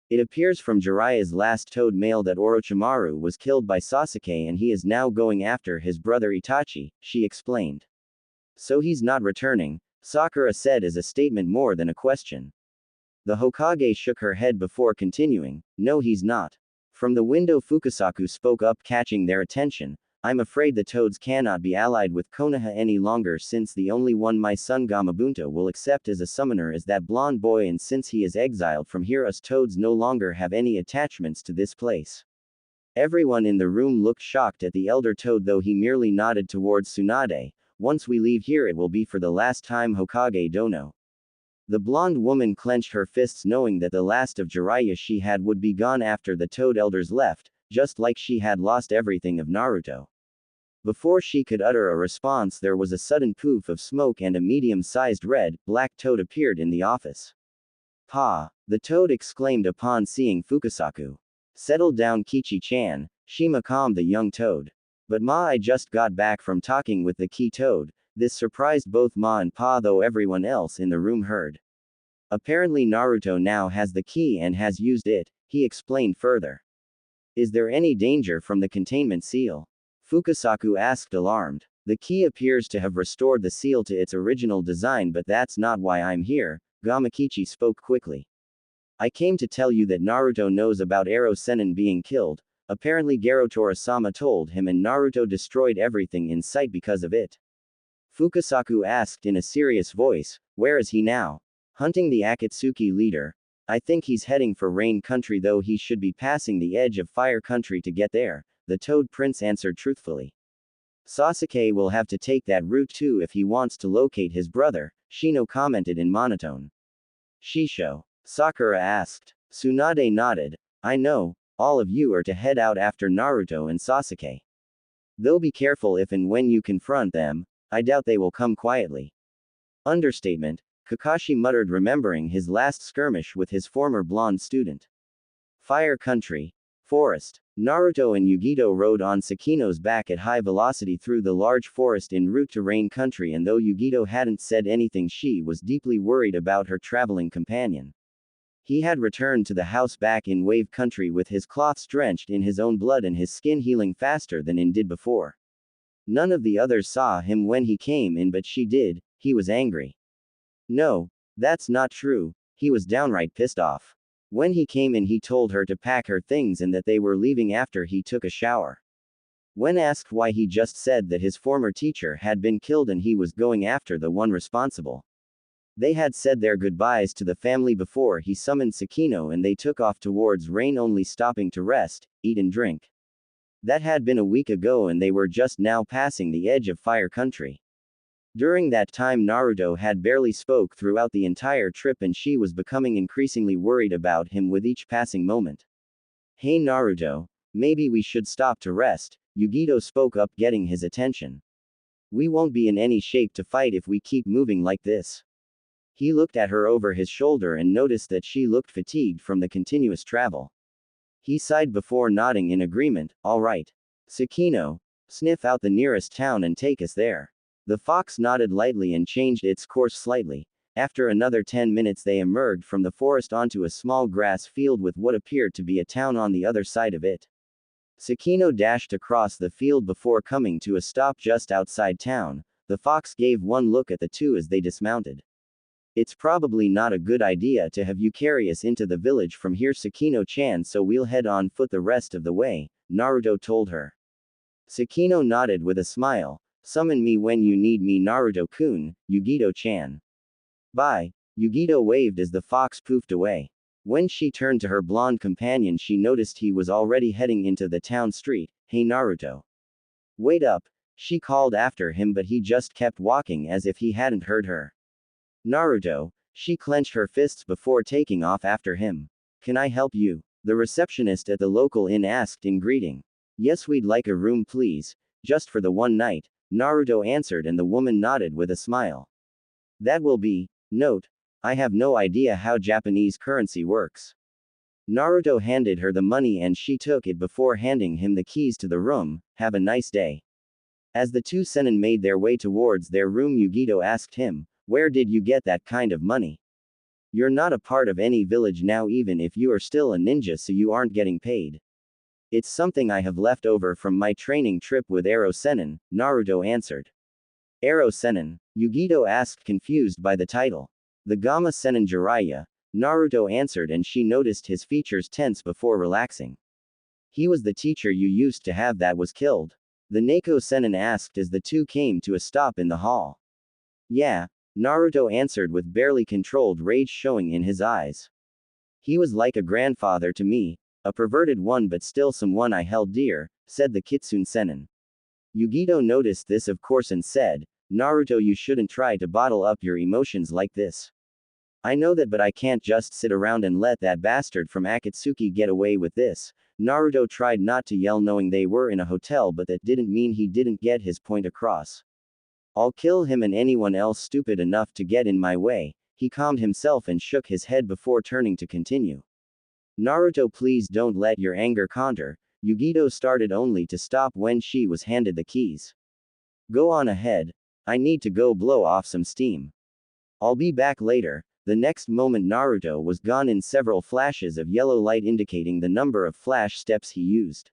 It appears from Jiraiya's last toad mail that Orochimaru was killed by Sasuke and he is now going after his brother Itachi, she explained. So he's not returning, Sakura said as a statement more than a question. The Hokage shook her head before continuing, no, he's not. From the window Fukasaku spoke up, catching their attention, I'm afraid the toads cannot be allied with Konoha any longer, since the only one my son Gamabunta will accept as a summoner is that blonde boy, and since he is exiled from here, us toads no longer have any attachments to this place. Everyone in the room looked shocked at the elder toad, though he merely nodded towards Tsunade. Once we leave here it will be for the last time, Hokage Dono. The blonde woman clenched her fists, knowing that the last of Jiraiya she had would be gone after the toad elders left, just like she had lost everything of Naruto. Before she could utter a response, there was a sudden poof of smoke and a medium-sized red-black toad appeared in the office. Pa! The toad exclaimed upon seeing Fukasaku. Settle down, Kichi-chan, Shima calmed the young toad. But Ma, I just got back from talking with the key toad. This surprised both Ma and Pa, though everyone else in the room heard. Apparently Naruto now has the key and has used it, he explained further. Is there any danger from the containment seal? Fukasaku asked, alarmed. The key appears to have restored the seal to its original design, but that's not why I'm here, Gamakichi spoke quickly. I came to tell you that Naruto knows about Ero Sennin being killed. Apparently Garotora-sama told him and Naruto destroyed everything in sight because of it. Fukasaku asked in a serious voice, where is he now? Hunting the Akatsuki leader. I think he's heading for Rain Country, though he should be passing the edge of Fire Country to get there, the Toad Prince answered truthfully. Sasuke will have to take that route too if he wants to locate his brother, Shino commented in monotone. Shisho? Sakura asked. Tsunade nodded. I know, all of you are to head out after Naruto and Sasuke. Though be careful if and when you confront them, I doubt they will come quietly. Understatement, Kakashi muttered, remembering his last skirmish with his former blonde student. Fire Country. Forest. Naruto and Yugito rode on Sakino's back at high velocity through the large forest en route to Rain Country, and though Yugito hadn't said anything, she was deeply worried about her traveling companion. He had returned to the house back in Wave Country with his cloths drenched in his own blood and his skin healing faster than it did before. None of the others saw him when he came in, but she did. He was angry. No, that's not true. He was downright pissed off. When he came in, he told her to pack her things and that they were leaving after he took a shower. When asked why, he just said that his former teacher had been killed and he was going after the one responsible. They had said their goodbyes to the family before he summoned Sakino, and they took off towards Rain, only stopping to rest, eat and drink. That had been a week ago, and they were just now passing the edge of Fire Country. During that time Naruto had barely spoke throughout the entire trip, and she was becoming increasingly worried about him with each passing moment. Hey Naruto, maybe we should stop to rest, Yugito spoke up, getting his attention. We won't be in any shape to fight if we keep moving like this. He looked at her over his shoulder and noticed that she looked fatigued from the continuous travel. He sighed before nodding in agreement. All right. Sakino, sniff out the nearest town and take us there. The fox nodded lightly and changed its course slightly. After another 10 minutes they emerged from the forest onto a small grass field with what appeared to be a town on the other side of it. Sakino dashed across the field before coming to a stop just outside town. The fox gave one look at the two as they dismounted. It's probably not a good idea to have you carry us into the village from here, Sakino-chan, so we'll head on foot the rest of the way, Naruto told her. Sakino nodded with a smile. Summon me when you need me, Naruto-kun, Yugito-chan. Bye. Yugito waved as the fox poofed away. When she turned to her blonde companion, she noticed he was already heading into the town street. Hey Naruto. Wait up, she called after him, but he just kept walking as if he hadn't heard her. Naruto, she clenched her fists before taking off after him. Can I help you? The receptionist at the local inn asked in greeting. Yes, we'd like a room please, just for the one night, Naruto answered, and the woman nodded with a smile. That will be. Note, I have no idea how Japanese currency works. Naruto handed her the money and she took it before handing him the keys to the room. Have a nice day. As the two senin made their way towards their room, Yugito asked him, where did you get that kind of money? You're not a part of any village now, even if you are still a ninja, so you aren't getting paid. It's something I have left over from my training trip with Ero Sennin, Naruto answered. Ero Sennin? Yugito asked, confused by the title. The Gamma Sennin Jiraiya, Naruto answered, and she noticed his features tense before relaxing. He was the teacher you used to have that was killed? The Neko Sennin asked as the two came to a stop in the hall. Yeah, Naruto answered with barely controlled rage showing in his eyes. He was like a grandfather to me, a perverted one but still someone I held dear, said the Kitsune Sennin. Yugito noticed this of course and said, Naruto, you shouldn't try to bottle up your emotions like this. I know that, but I can't just sit around and let that bastard from Akatsuki get away with this. Naruto tried not to yell, knowing they were in a hotel, but that didn't mean he didn't get his point across. I'll kill him and anyone else stupid enough to get in my way. He calmed himself and shook his head before turning to continue. Naruto, please don't let your anger counter. Yugito started only to stop when she was handed the keys. Go on ahead. I need to go blow off some steam. I'll be back later. The next moment Naruto was gone in several flashes of yellow light indicating the number of flash steps he used.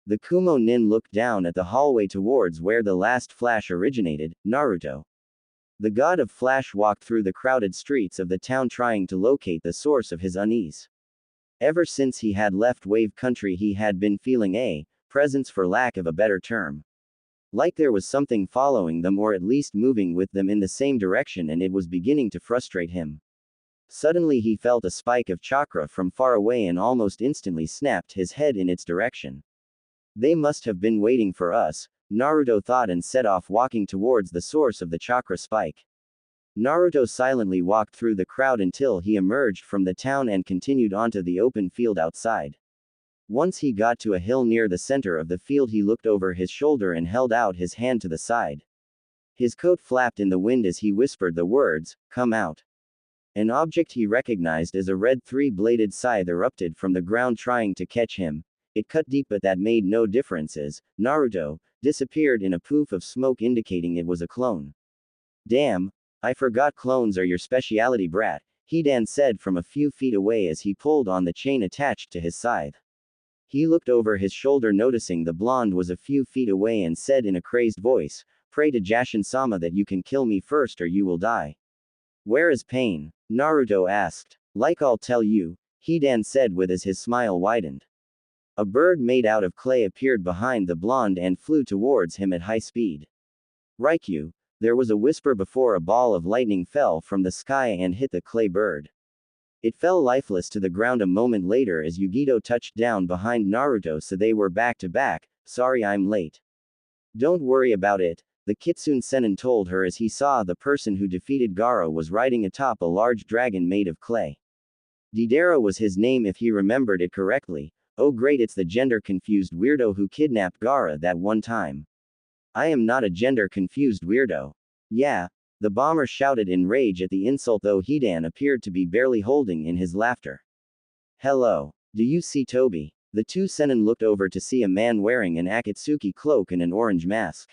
The Kumo Nin looked down at the hallway towards where the last flash originated. Naruto. The god of flash walked through the crowded streets of the town trying to locate the source of his unease. Ever since he had left Wave Country he had been feeling a presence for lack of a better term. Like there was something following them or at least moving with them in the same direction and it was beginning to frustrate him. Suddenly he felt a spike of chakra from far away and almost instantly snapped his head in its direction. They must have been waiting for us, Naruto thought and set off walking towards the source of the chakra spike. Naruto silently walked through the crowd until he emerged from the town and continued onto the open field outside. Once he got to a hill near the center of the field he looked over his shoulder and held out his hand to the side. His coat flapped in the wind as he whispered the words, "Come out." An object he recognized as a red three-bladed scythe erupted from the ground trying to catch him. It cut deep but that made no difference as Naruto disappeared in a poof of smoke indicating it was a clone. "Damn, I forgot clones are your speciality, brat," Hidan said from a few feet away as he pulled on the chain attached to his scythe. He looked over his shoulder noticing the blonde was a few feet away and said in a crazed voice, "Pray to Jashin-sama that you can kill me first or you will die." "Where is Pain?" Naruto asked. "Like I'll tell you," Hidan said with as his smile widened. A bird made out of clay appeared behind the blonde and flew towards him at high speed. "Rikyu," there was a whisper before a ball of lightning fell from the sky and hit the clay bird. It fell lifeless to the ground a moment later as Yugito touched down behind Naruto so they were back to back. "Sorry I'm late." "Don't worry about it," the Kitsune Sennin told her as he saw the person who defeated Gaara was riding atop a large dragon made of clay. Deidara was his name if he remembered it correctly. Oh great, it's the gender-confused weirdo who kidnapped Gaara that one time. "I am not a gender-confused weirdo." "Yeah," the bomber shouted in rage at the insult though Hidan appeared to be barely holding in his laughter. "Hello. Do you see Toby?" The two Sennin looked over to see a man wearing an Akatsuki cloak and an orange mask.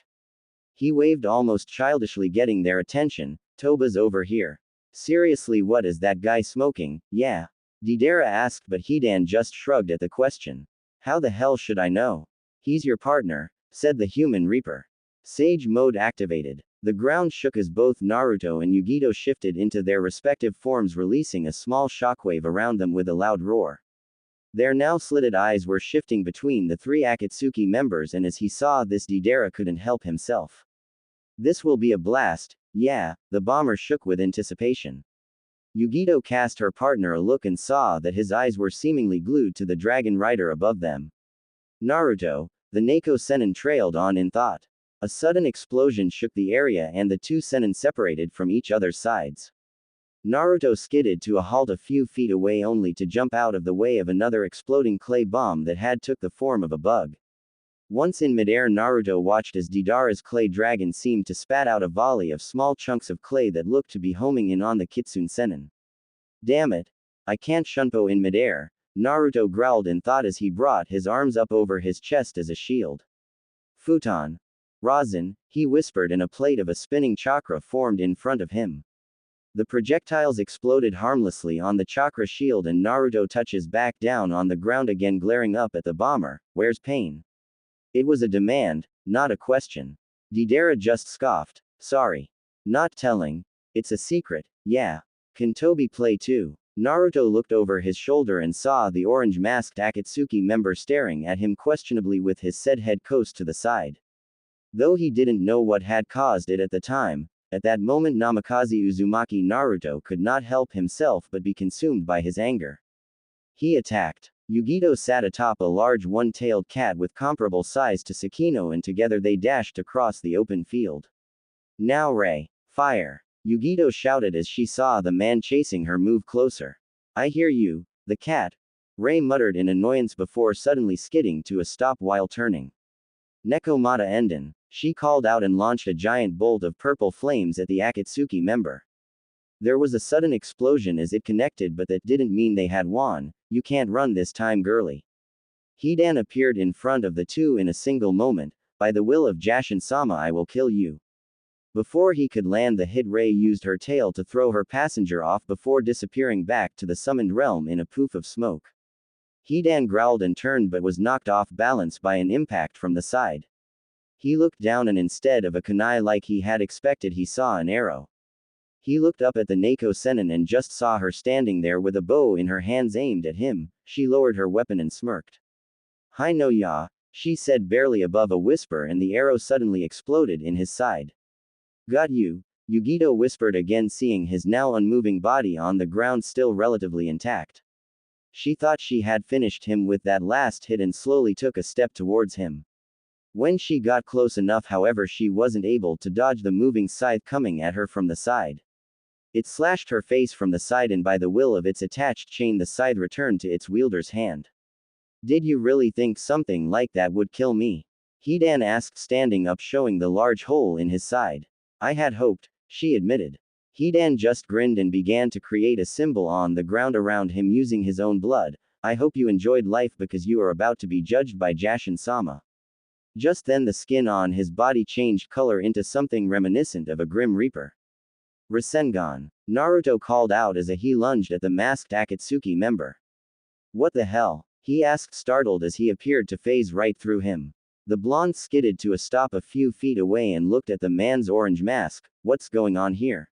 He waved almost childishly getting their attention. "Toba's over here." "Seriously, what is that guy smoking?" "Yeah." Deidara asked but Hidan just shrugged at the question. "How the hell should I know?" "He's your partner," said the human reaper. Sage mode activated. The ground shook as both Naruto and Yugito shifted into their respective forms releasing a small shockwave around them with a loud roar. Their now slitted eyes were shifting between the three Akatsuki members and as he saw this Deidara couldn't help himself. "This will be a blast." "Yeah," the bomber shook with anticipation. Yugito cast her partner a look and saw that his eyes were seemingly glued to the dragon rider above them. Naruto, the Neko Sennin trailed on in thought. A sudden explosion shook the area and the two Sennin separated from each other's sides. Naruto skidded to a halt a few feet away only to jump out of the way of another exploding clay bomb that had took the form of a bug. Once in midair Naruto watched as Deidara's clay dragon seemed to spat out a volley of small chunks of clay that looked to be homing in on the Kitsune Sennin. "Damn it. I can't shunpo in midair," Naruto growled in thought as he brought his arms up over his chest as a shield. "Futon. Razin," he whispered and a plate of a spinning chakra formed in front of him. The projectiles exploded harmlessly on the chakra shield and Naruto touches back down on the ground again glaring up at the bomber. "Where's Pain?" It was a demand, not a question. Deidara just scoffed. "Sorry. Not telling. It's a secret." "Yeah. Can Toby play too?" Naruto looked over his shoulder and saw the orange-masked Akatsuki member staring at him questionably with his said head coast to the side. Though he didn't know what had caused it at the time, at that moment Namikaze Uzumaki Naruto could not help himself but be consumed by his anger. He attacked. Yugito sat atop a large one-tailed cat with comparable size to Sakino and together they dashed across the open field. "Now Ray. Fire!" Yugito shouted as she saw the man chasing her move closer. "I hear you, the cat," Ray muttered in annoyance before suddenly skidding to a stop while turning. "Nekomata Enden," she called out and launched a giant bolt of purple flames at the Akatsuki member. There was a sudden explosion as it connected but that didn't mean they had won. "You can't run this time girly." Hidan appeared in front of the two in a single moment. "By the will of Jashin-sama I will kill you." Before he could land, the hit ray used her tail to throw her passenger off before disappearing back to the summoned realm in a poof of smoke. Hidan growled and turned but was knocked off balance by an impact from the side. He looked down and instead of a kunai like he had expected, he saw an arrow. He looked up at the Neko Sennin and just saw her standing there with a bow in her hands aimed at him. She lowered her weapon and smirked. "Hi no ya," she said barely above a whisper, and the arrow suddenly exploded in his side. "Got you," Yugito whispered again, seeing his now unmoving body on the ground still relatively intact. She thought she had finished him with that last hit and slowly took a step towards him. When she got close enough, however, she wasn't able to dodge the moving scythe coming at her from the side. It slashed her face from the side, and by the will of its attached chain the scythe returned to its wielder's hand. "Did you really think something like that would kill me?" Hidan asked, standing up, showing the large hole in his side. "I had hoped," she admitted. Hidan just grinned and began to create a symbol on the ground around him using his own blood. "I hope you enjoyed life because you are about to be judged by Jashin-sama." Just then the skin on his body changed color into something reminiscent of a Grim Reaper. "Rasengan," Naruto called out as he lunged at the masked Akatsuki member. "What the hell?" he asked, startled as he appeared to phase right through him. The blonde skidded to a stop a few feet away and looked at the man's orange mask. "What's going on here?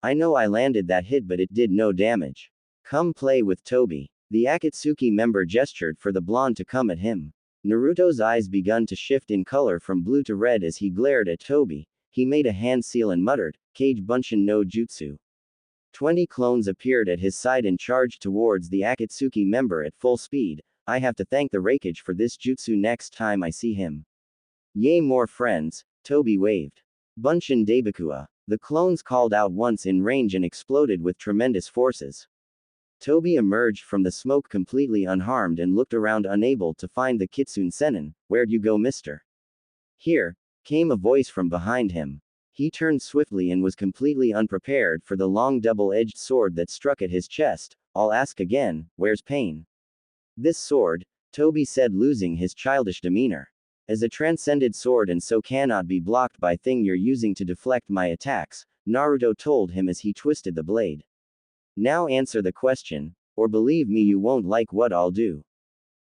I know I landed that hit, but it did no damage. Come play with Toby." The Akatsuki member gestured for the blonde to come at him. Naruto's eyes begun to shift in color from blue to red as he glared at Toby. He made a hand seal and muttered, "Kage Bunshin no Jutsu." 20 clones appeared at his side and charged towards the Akatsuki member at full speed. "I have to thank the Raikage for this jutsu next time I see him." "Yay, more friends," Toby waved. "Bunshin Debakua." The clones called out once in range and exploded with tremendous forces. Toby emerged from the smoke completely unharmed and looked around, unable to find the Kitsune Sennin. "Where'd you go, mister?" "Here," came a voice from behind him. He turned swiftly and was completely unprepared for the long double-edged sword that struck at his chest. "I'll ask again, where's Pain?" "This sword," Toby said, losing his childish demeanor. "As a transcended sword and so cannot be blocked by thing you're using to deflect my attacks," Naruto told him as he twisted the blade. "Now answer the question, or believe me you won't like what I'll do."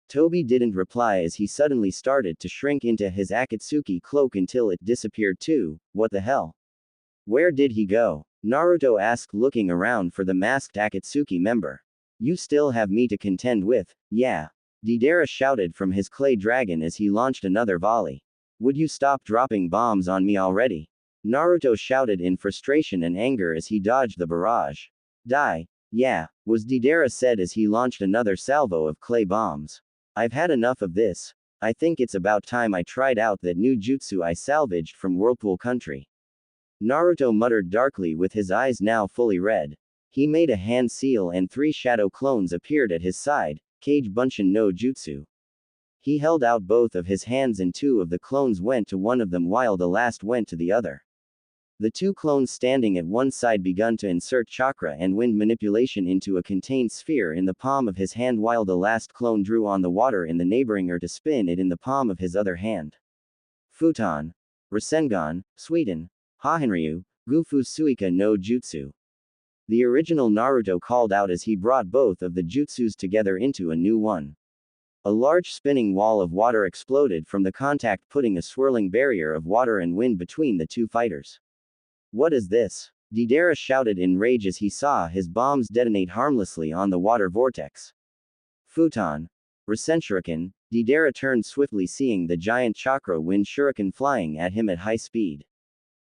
Toby didn't reply as he suddenly started to shrink into his Akatsuki cloak until it disappeared too. "What the hell? Where did he go?" Naruto asked, looking around for the masked Akatsuki member. "You still have me to contend with, yeah?" Deidara shouted from his clay dragon as he launched another volley. "Would you stop dropping bombs on me already?" Naruto shouted in frustration and anger as he dodged the barrage. "Die, yeah," was Deidara said as he launched another salvo of clay bombs. "I've had enough of this. I think it's about time I tried out that new jutsu I salvaged from Whirlpool Country." Naruto muttered darkly with his eyes now fully red. He made a hand seal and 3 shadow clones appeared at his side. "Kage Bunshin no Jutsu." He held out both of his hands and 2 of the clones went to one of them while the last went to the other. The 2 clones standing at one side begun to insert chakra and wind manipulation into a contained sphere in the palm of his hand, while the last clone drew on the water in the neighboring earth to spin it in the palm of his other hand. "Futon. Rasengan, Sweden. Hahenryu, Gufu Suika no Jutsu." The original Naruto called out as he brought both of the jutsus together into a new one. A large spinning wall of water exploded from the contact, putting a swirling barrier of water and wind between the 2 fighters. "What is this?" Deidara shouted in rage as he saw his bombs detonate harmlessly on the water vortex. "Futon. Rasenshuriken." Deidara turned swiftly, seeing the giant chakra wind shuriken flying at him at high speed.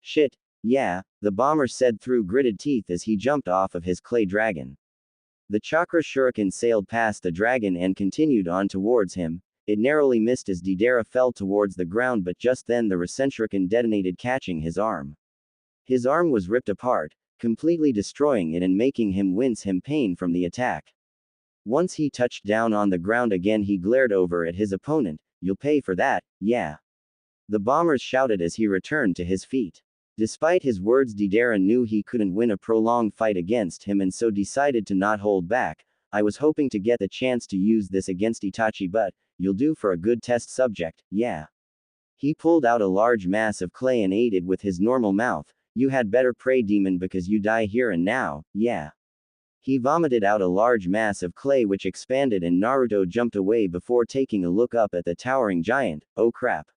"Shit, yeah," the bomber said through gritted teeth as he jumped off of his clay dragon. The chakra shuriken sailed past the dragon and continued on towards him. It narrowly missed as Deidara fell towards the ground, but just then the Rasenshuriken detonated, catching his arm. His arm was ripped apart, completely destroying it and making him wince in pain from the attack. Once he touched down on the ground again, he glared over at his opponent. "You'll pay for that, yeah?" The bomber shouted as he returned to his feet. Despite his words, Deidara knew he couldn't win a prolonged fight against him and so decided to not hold back. "I was hoping to get the chance to use this against Itachi, but you'll do for a good test subject, yeah?" He pulled out a large mass of clay and ate it with his normal mouth. You had better pray, demon, because you die here and now, yeah. He vomited out a large mass of clay which expanded, and Naruto jumped away before taking a look up at the towering giant. Oh crap.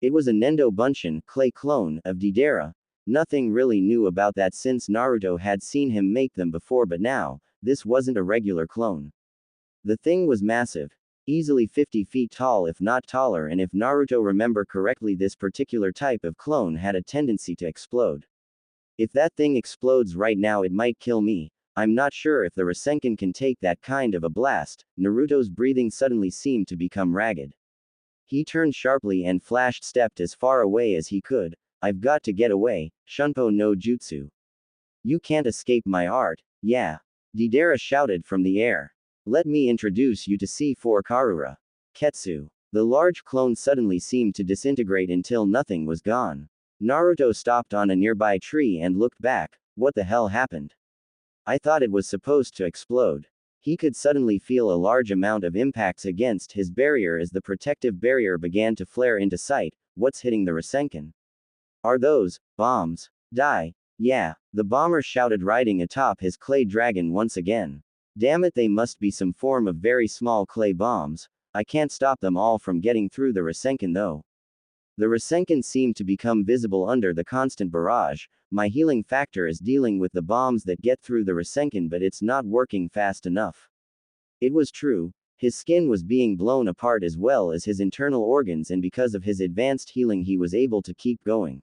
It was a Nendo Bunshin, clay clone, of Deidara. Nothing really new about that since Naruto had seen him make them before, but now, this wasn't a regular clone. The thing was massive. Easily 50 feet tall if not taller, and if Naruto remember correctly, this particular type of clone had a tendency to explode. If that thing explodes right now, it might kill me. I'm not sure if the Rasengan can take that kind of a blast. Naruto's breathing suddenly seemed to become ragged. He turned sharply and stepped as far away as he could. I've got to get away, Shunpo no Jutsu. You can't escape my art, yeah. Deidara shouted from the air. Let me introduce you to C4 Karura. Ketsu. The large clone suddenly seemed to disintegrate until nothing was gone. Naruto stopped on a nearby tree and looked back. What the hell happened? I thought it was supposed to explode. He could suddenly feel a large amount of impacts against his barrier as the protective barrier began to flare into sight. What's hitting the Rasengan? Are those bombs? Die. Yeah, the bomber shouted, riding atop his clay dragon once again. Damn it, they must be some form of very small clay bombs. I can't stop them all from getting through the Rasengan though. The Rasengan seemed to become visible under the constant barrage. My healing factor is dealing with the bombs that get through the Rasengan, but it's not working fast enough. It was true. His skin was being blown apart as well as his internal organs, and because of his advanced healing he was able to keep going.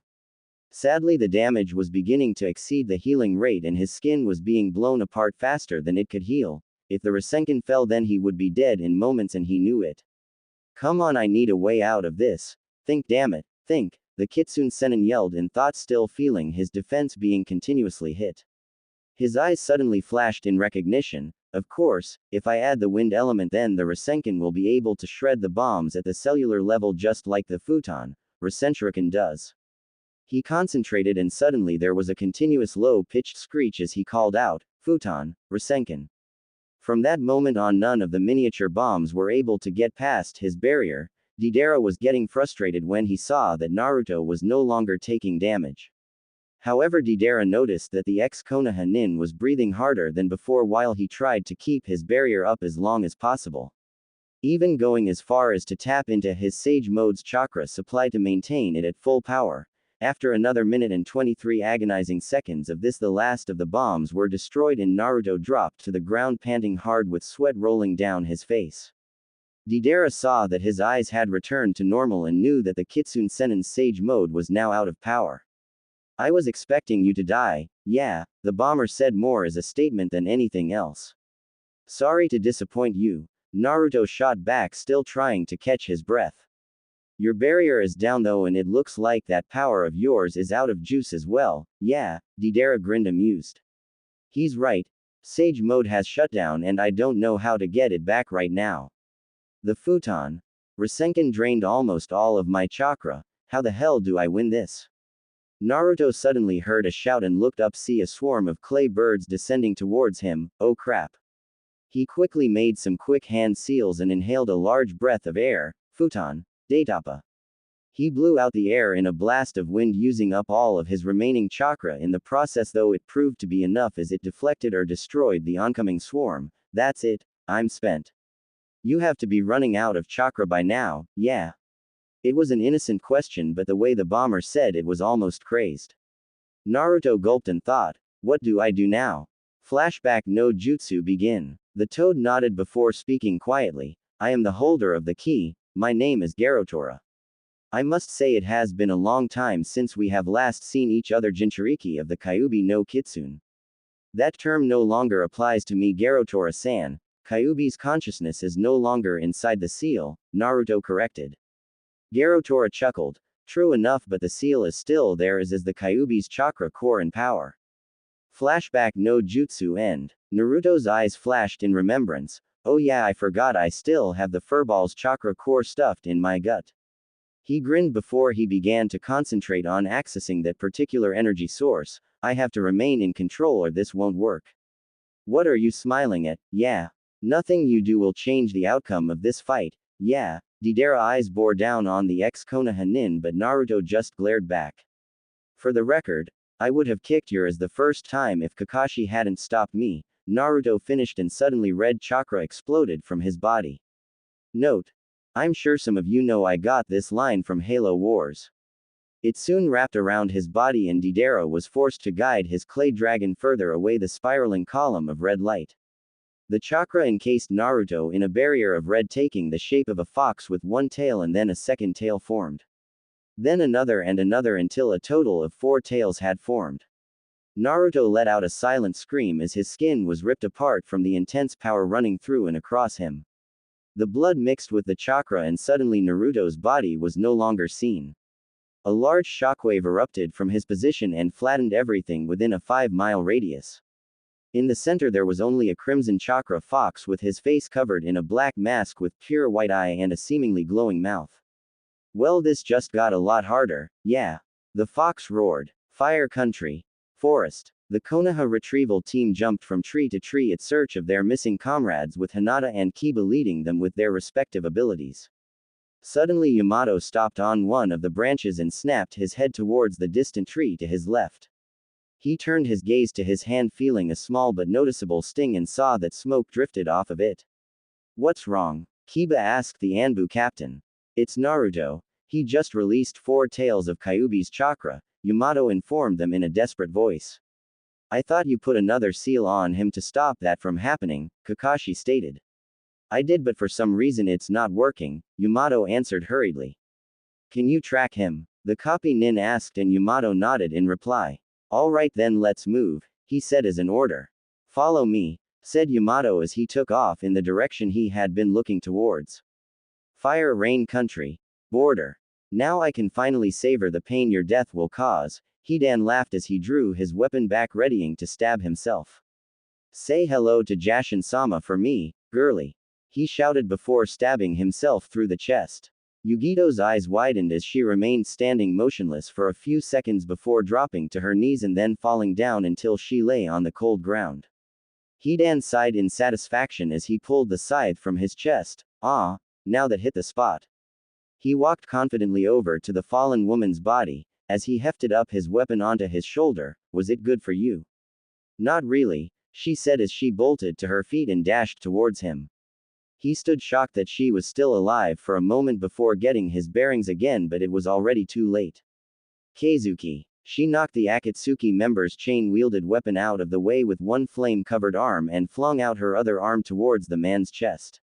Sadly, the damage was beginning to exceed the healing rate and his skin was being blown apart faster than it could heal. If the Rasengan fell, then he would be dead in moments, and he knew it. Come on, I need a way out of this. Think, damn it, think, the Kitsune Sennin yelled in thought, still feeling his defense being continuously hit. His eyes suddenly flashed in recognition. Of course, if I add the wind element, then the Rasengan will be able to shred the bombs at the cellular level just like the futon Rasenshuriken does. He concentrated, and suddenly there was a continuous low-pitched screech as he called out, Futon, Rasengan. From that moment on, none of the miniature bombs were able to get past his barrier. Deidara was getting frustrated when he saw that Naruto was no longer taking damage. However, Deidara noticed that the ex-Konoha nin was breathing harder than before while he tried to keep his barrier up as long as possible. Even going as far as to tap into his Sage Mode's chakra supply to maintain it at full power. After another minute and 23 agonizing seconds of this, the last of the bombs were destroyed and Naruto dropped to the ground, panting hard with sweat rolling down his face. Deidara saw that his eyes had returned to normal and knew that the Kitsune Sennin's Sage Mode was now out of power. I was expecting you to die, yeah, the bomber said, more as a statement than anything else. Sorry to disappoint you, Naruto shot back, still trying to catch his breath. Your barrier is down though, and it looks like that power of yours is out of juice as well, yeah, Deidara grinned, amused. He's right. Sage Mode has shut down and I don't know how to get it back right now. The futon Rasengan drained almost all of my chakra. How the hell do I win this? Naruto suddenly heard a shout and looked up, see a swarm of clay birds descending towards him. Oh crap. He quickly made some quick hand seals and inhaled a large breath of air. Futon Daitapa. He blew out the air in a blast of wind, using up all of his remaining chakra in the process, though it proved to be enough as it deflected or destroyed the oncoming swarm. That's it, I'm spent. You have to be running out of chakra by now, yeah. It was an innocent question, but the way the bomber said it was almost crazed. Naruto gulped and thought, what do I do now? Flashback no jutsu begin. The toad nodded before speaking quietly. I am the holder of the key, my name is Garotora. I must say it has been a long time since we have last seen each other. Jinchuriki of the Kyuubi no Kitsune. That term no longer applies to me, Garotora-san. Kyuubi's consciousness is no longer inside the seal, Naruto corrected. Garotora chuckled. True enough, but the seal is still there, as is the Kyuubi's chakra core and power. Flashback no jutsu end. Naruto's eyes flashed in remembrance. Oh yeah, I forgot, I still have the furball's chakra core stuffed in my gut. He grinned before he began to concentrate on accessing that particular energy source. I have to remain in control or this won't work. What are you smiling at? Yeah. Nothing you do will change the outcome of this fight. Yeah, Deidara eyes bore down on the ex-Konoha nin, but Naruto just glared back. For the record, I would have kicked yours the first time if Kakashi hadn't stopped me, Naruto finished, and suddenly red chakra exploded from his body. Note: I'm sure some of you know I got this line from Halo Wars. It soon wrapped around his body and Deidara was forced to guide his clay dragon further away the spiraling column of red light. The chakra encased Naruto in a barrier of red, taking the shape of a fox with one tail, and then a second tail formed. Then another and another until a total of 4 tails had formed. Naruto let out a silent scream as his skin was ripped apart from the intense power running through and across him. The blood mixed with the chakra and suddenly Naruto's body was no longer seen. A large shockwave erupted from his position and flattened everything within a 5-mile radius. In the center there was only a crimson chakra fox with his face covered in a black mask with pure white eye and a seemingly glowing mouth. Well, this just got a lot harder, yeah. The fox roared. Fire country. Forest. The Konoha retrieval team jumped from tree to tree in search of their missing comrades, with Hinata and Kiba leading them with their respective abilities. Suddenly Yamato stopped on one of the branches and snapped his head towards the distant tree to his left. He turned his gaze to his hand, feeling a small but noticeable sting, and saw that smoke drifted off of it. What's wrong? Kiba asked the Anbu captain. It's Naruto. He just released 4 tails of Kyuubi's chakra, Yamato informed them in a desperate voice. I thought you put another seal on him to stop that from happening, Kakashi stated. I did, but for some reason it's not working, Yamato answered hurriedly. Can you track him? The copy nin asked, and Yamato nodded in reply. All right then, let's move, he said as an order. Follow me, said Yamato as he took off in the direction he had been looking towards. Fire rain country. Border. Now I can finally savor the pain your death will cause, Hidan laughed as he drew his weapon back, readying to stab himself. Say hello to Jashin-sama for me, girly. He shouted before stabbing himself through the chest. Yugito's eyes widened as she remained standing motionless for a few seconds before dropping to her knees and then falling down until she lay on the cold ground. Hidan sighed in satisfaction as he pulled the scythe from his chest. Ah, now that hit the spot. He walked confidently over to the fallen woman's body, as he hefted up his weapon onto his shoulder. Was it good for you? Not really, she said as she bolted to her feet and dashed towards him. He stood shocked that she was still alive for a moment before getting his bearings again, but it was already too late. Keizuki. She knocked the Akatsuki member's chain-wielded weapon out of the way with one flame-covered arm and flung out her other arm towards the man's chest.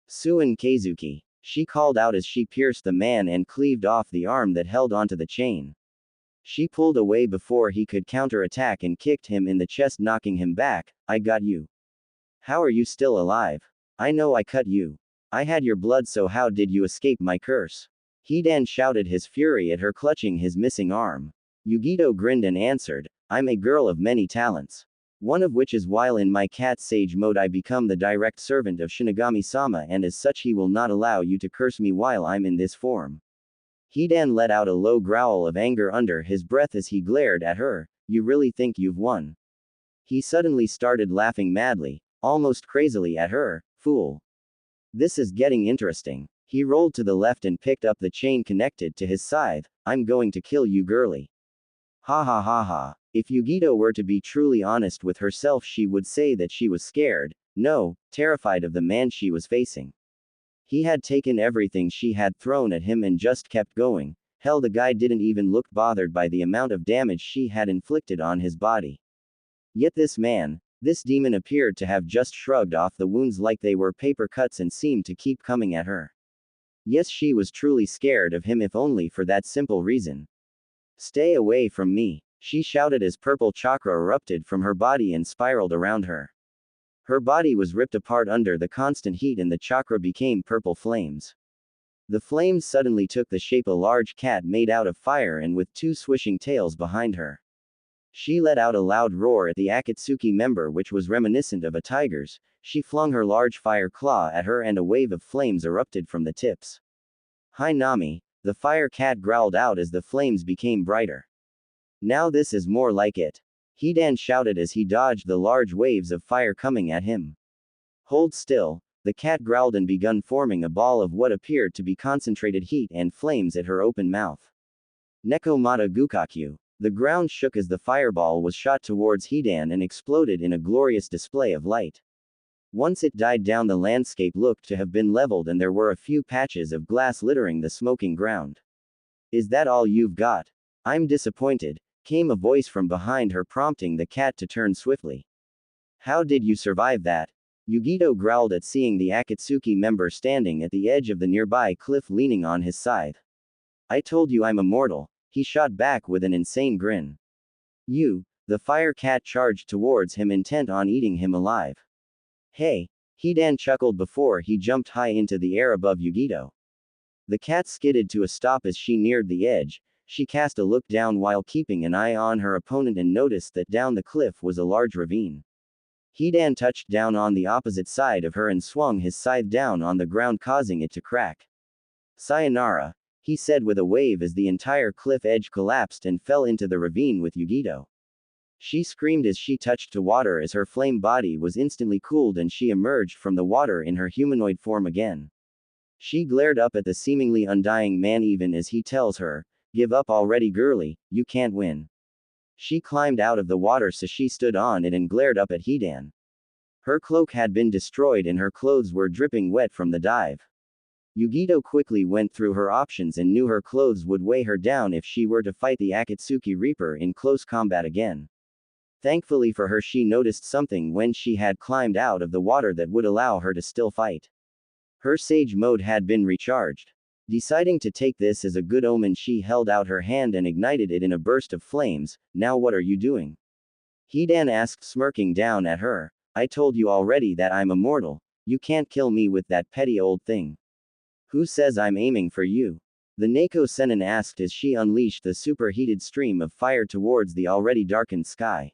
Suin Keizuki. She called out as she pierced the man and cleaved off the arm that held onto the chain. She pulled away before he could counter-attack and kicked him in the chest, knocking him back. I got you. How are you still alive? I know I cut you. I had your blood, so how did you escape my curse? Hidan shouted his fury at her, clutching his missing arm. Yugito grinned and answered, I'm a girl of many talents. One of which is while in my cat sage mode I become the direct servant of Shinigami-sama, and as such he will not allow you to curse me while I'm in this form. Hidan let out a low growl of anger under his breath as he glared at her. You really think you've won? He suddenly started laughing madly, almost crazily at her. Fool. This is getting interesting. He rolled to the left and picked up the chain connected to his scythe. I'm going to kill you, girly. Ha ha ha ha. If Yugito were to be truly honest with herself, she would say that she was scared, no, terrified of the man she was facing. He had taken everything she had thrown at him and just kept going. Hell, the guy didn't even look bothered by the amount of damage she had inflicted on his body. Yet this man, this demon, appeared to have just shrugged off the wounds like they were paper cuts and seemed to keep coming at her. Yes, she was truly scared of him, if only for that simple reason. Stay away from me, she shouted as purple chakra erupted from her body and spiraled around her. Her body was ripped apart under the constant heat and the chakra became purple flames. The flames suddenly took the shape of a large cat made out of fire and with 2 swishing tails behind her. She let out a loud roar at the Akatsuki member, which was reminiscent of a tiger's. She flung her large fire claw at her and a wave of flames erupted from the tips. Hi Nami, the fire cat growled out as the flames became brighter. Now this is more like it. Hidan shouted as he dodged the large waves of fire coming at him. Hold still, The cat growled and began forming a ball of what appeared to be concentrated heat and flames at her open mouth. Nekomata Gukakyu. The ground shook as the fireball was shot towards Hidan and exploded in a glorious display of light. Once it died down, the landscape looked to have been leveled and there were a few patches of glass littering the smoking ground. Is that all you've got? I'm disappointed, came a voice from behind her, prompting the cat to turn swiftly. How did you survive that? Yugito growled at seeing the Akatsuki member standing at the edge of the nearby cliff leaning on his scythe. I told you I'm immortal, he shot back with an insane grin. You, the fire cat charged towards him, intent on eating him alive. Hey, Hidan chuckled before he jumped high into the air above Yugito. The cat skidded to a stop as she neared the edge. She cast a look down while keeping an eye on her opponent and noticed that down the cliff was a large ravine. Hidan touched down on the opposite side of her and swung his scythe down on the ground, causing it to crack. Sayonara, he said with a wave as the entire cliff edge collapsed and fell into the ravine with Yugito. She screamed as she touched to water as her flame body was instantly cooled and she emerged from the water in her humanoid form again. She glared up at the seemingly undying man even as he tells her, "Give up already, girlie, you can't win." She climbed out of the water so she stood on it and glared up at Hidan. Her cloak had been destroyed and her clothes were dripping wet from the dive. Yugito quickly went through her options and knew her clothes would weigh her down if she were to fight the Akatsuki Reaper in close combat again. Thankfully for her, she noticed something when she had climbed out of the water that would allow her to still fight. Her Sage mode had been recharged. Deciding to take this as a good omen, she held out her hand and ignited it in a burst of flames. Now what are you doing? Hidan asked, smirking down at her. I told you already that I'm immortal. You can't kill me with that petty old thing. Who says I'm aiming for you? The Neko Sennin asked as she unleashed the superheated stream of fire towards the already darkened sky.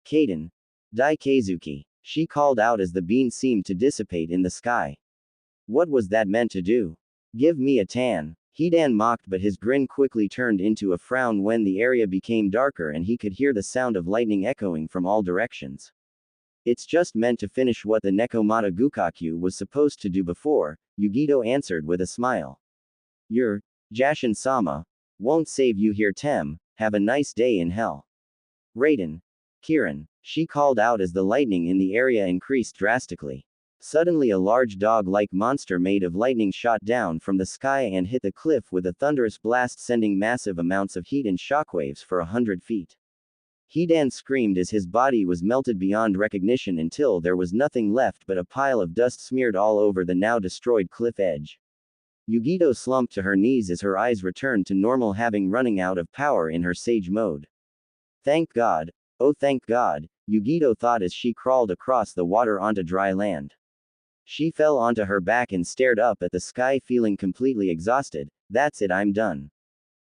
Kaden. Dai Keizuki. She called out as the beam seemed to dissipate in the sky. What was that meant to do? Give me a tan. Hidan mocked, but his grin quickly turned into a frown when the area became darker and he could hear the sound of lightning echoing from all directions. It's just meant to finish what the Nekomata Gukakyu was supposed to do before, Yugito answered with a smile. Your Jashin-sama won't save you here, Tem. Have a nice day in hell. Raiden. Kirin. She called out as the lightning in the area increased drastically. Suddenly a large dog-like monster made of lightning shot down from the sky and hit the cliff with a thunderous blast, sending massive amounts of heat and shockwaves for 100 feet. Hidan screamed as his body was melted beyond recognition until there was nothing left but a pile of dust smeared all over the now destroyed cliff edge. Yugito slumped to her knees as her eyes returned to normal, having running out of power in her Sage mode. Thank God. Oh, thank God, Yugito thought as she crawled across the water onto dry land. She fell onto her back and stared up at the sky, feeling completely exhausted. That's it, I'm done.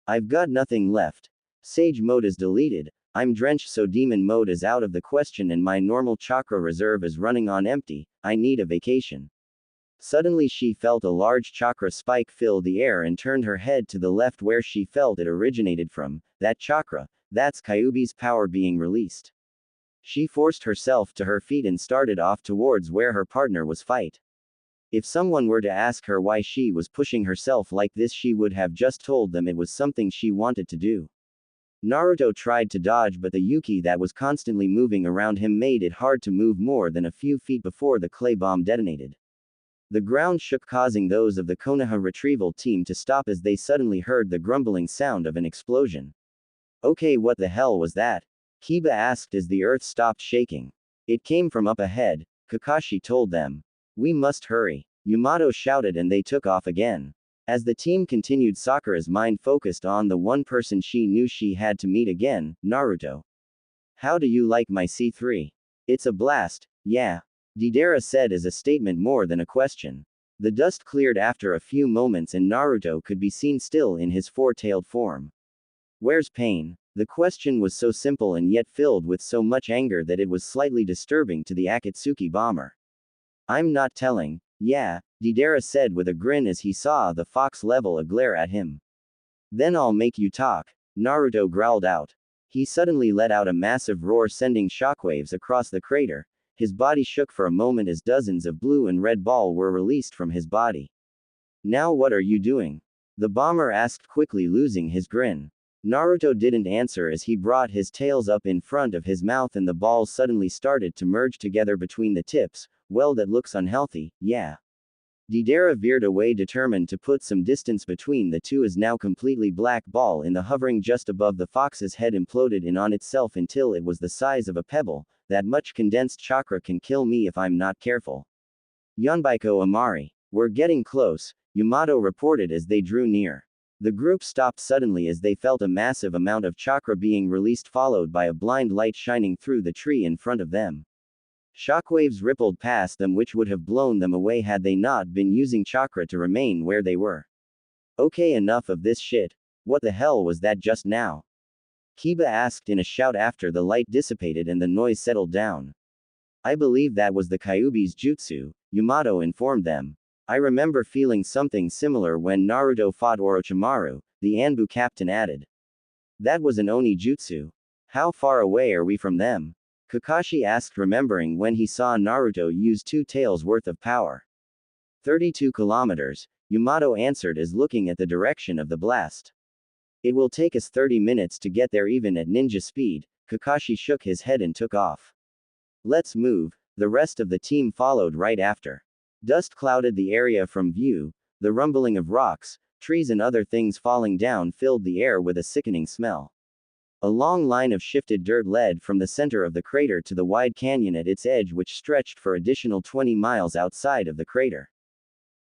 I've got nothing left. Sage mode is deleted. I'm drenched, so demon mode is out of the question and my normal chakra reserve is running on empty. I need a vacation. Suddenly she felt a large chakra spike fill the air and turned her head to the left where she felt it originated from. That chakra, that's Kyuubi's power being released. She forced herself to her feet and started off towards where her partner was fight. If someone were to ask her why she was pushing herself like this, she would have just told them it was something she wanted to do. Naruto tried to dodge, but the Yuki that was constantly moving around him made it hard to move more than a few feet before the clay bomb detonated. The ground shook, causing those of the Konoha retrieval team to stop as they suddenly heard the grumbling sound of an explosion. Okay, what the hell was that? Kiba asked as the earth stopped shaking. It came from up ahead, Kakashi told them. We must hurry. Yamato shouted and they took off again. As the team continued, Sakura's mind focused on the one person she knew she had to meet again, Naruto. How do you like my C3? It's a blast, yeah. Deidara said as a statement more than a question. The dust cleared after a few moments and Naruto could be seen still in his four-tailed form. Where's Pain? The question was so simple and yet filled with so much anger that it was slightly disturbing to the Akatsuki bomber. I'm not telling. Yeah, Deidara said with a grin as he saw the fox level a glare at him. Then I'll make you talk, Naruto growled out. He suddenly let out a massive roar, sending shockwaves across the crater. His body shook for a moment as dozens of blue and red ball were released from his body. Now what are you doing? The bomber asked quickly, losing his grin. Naruto didn't answer as he brought his tails up in front of his mouth and the balls suddenly started to merge together between the tips. Well, that looks unhealthy, yeah. Deidara veered away, determined to put some distance between the two as now completely black ball in the hovering just above the fox's head imploded in on itself until it was the size of a pebble. That much condensed chakra can kill me if I'm not careful. Yonbaiko Amari. We're getting close, Yamato reported as they drew near. The group stopped suddenly as they felt a massive amount of chakra being released, followed by a blind light shining through the tree in front of them. Shockwaves rippled past them which would have blown them away had they not been using chakra to remain where they were. Okay, enough of this shit. What the hell was that just now? Kiba asked in a shout after the light dissipated and the noise settled down. I believe that was the Kyuubi's jutsu, Yamato informed them. I remember feeling something similar when Naruto fought Orochimaru, the Anbu captain added. That was an Oni jutsu. How far away are we from them? Kakashi asked, remembering when he saw Naruto use 2 tails worth of power. 32 kilometers, Yamato answered as looking at the direction of the blast. It will take us 30 minutes to get there even at ninja speed. Kakashi shook his head and took off. Let's move. The rest of the team followed right after. Dust clouded the area from view. The rumbling of rocks, trees and other things falling down filled the air with a sickening smell. A long line of shifted dirt led from the center of the crater to the wide canyon at its edge, which stretched for additional 20 miles outside of the crater.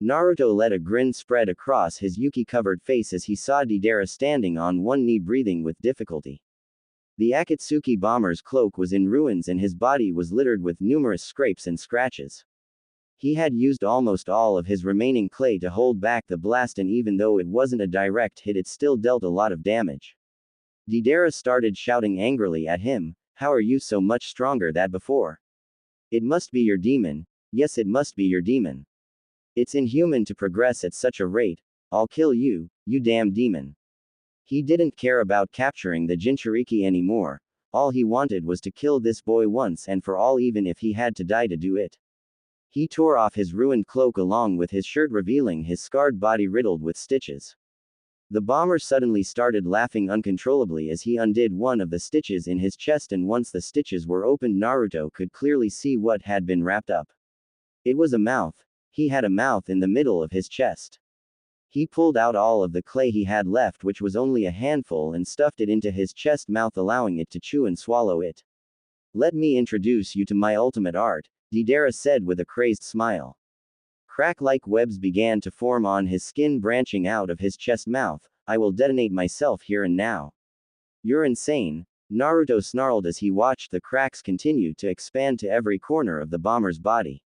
Naruto let a grin spread across his yuki-covered face as he saw Deidara standing on one knee breathing with difficulty. The Akatsuki bomber's cloak was in ruins and his body was littered with numerous scrapes and scratches. He had used almost all of his remaining clay to hold back the blast, and even though it wasn't a direct hit, it still dealt a lot of damage. Deidara started shouting angrily at him, how are you so much stronger than before? It must be your demon. Yes, it must be your demon. It's inhuman to progress at such a rate. I'll kill you, you damn demon. He didn't care about capturing the Jinchuriki anymore. All he wanted was to kill this boy once and for all, even if he had to die to do it. He tore off his ruined cloak along with his shirt, revealing his scarred body riddled with stitches. The bomber suddenly started laughing uncontrollably as he undid one of the stitches in his chest, and once the stitches were opened, Naruto could clearly see what had been wrapped up. It was a mouth. He had a mouth in the middle of his chest. He pulled out all of the clay he had left, which was only a handful, and stuffed it into his chest mouth, allowing it to chew and swallow it. Let me introduce you to my ultimate art, Deidara said with a crazed smile. Crack-like webs began to form on his skin, branching out of his chest mouth. I will detonate myself here and now. You're insane, Naruto snarled as he watched the cracks continue to expand to every corner of the bomber's body.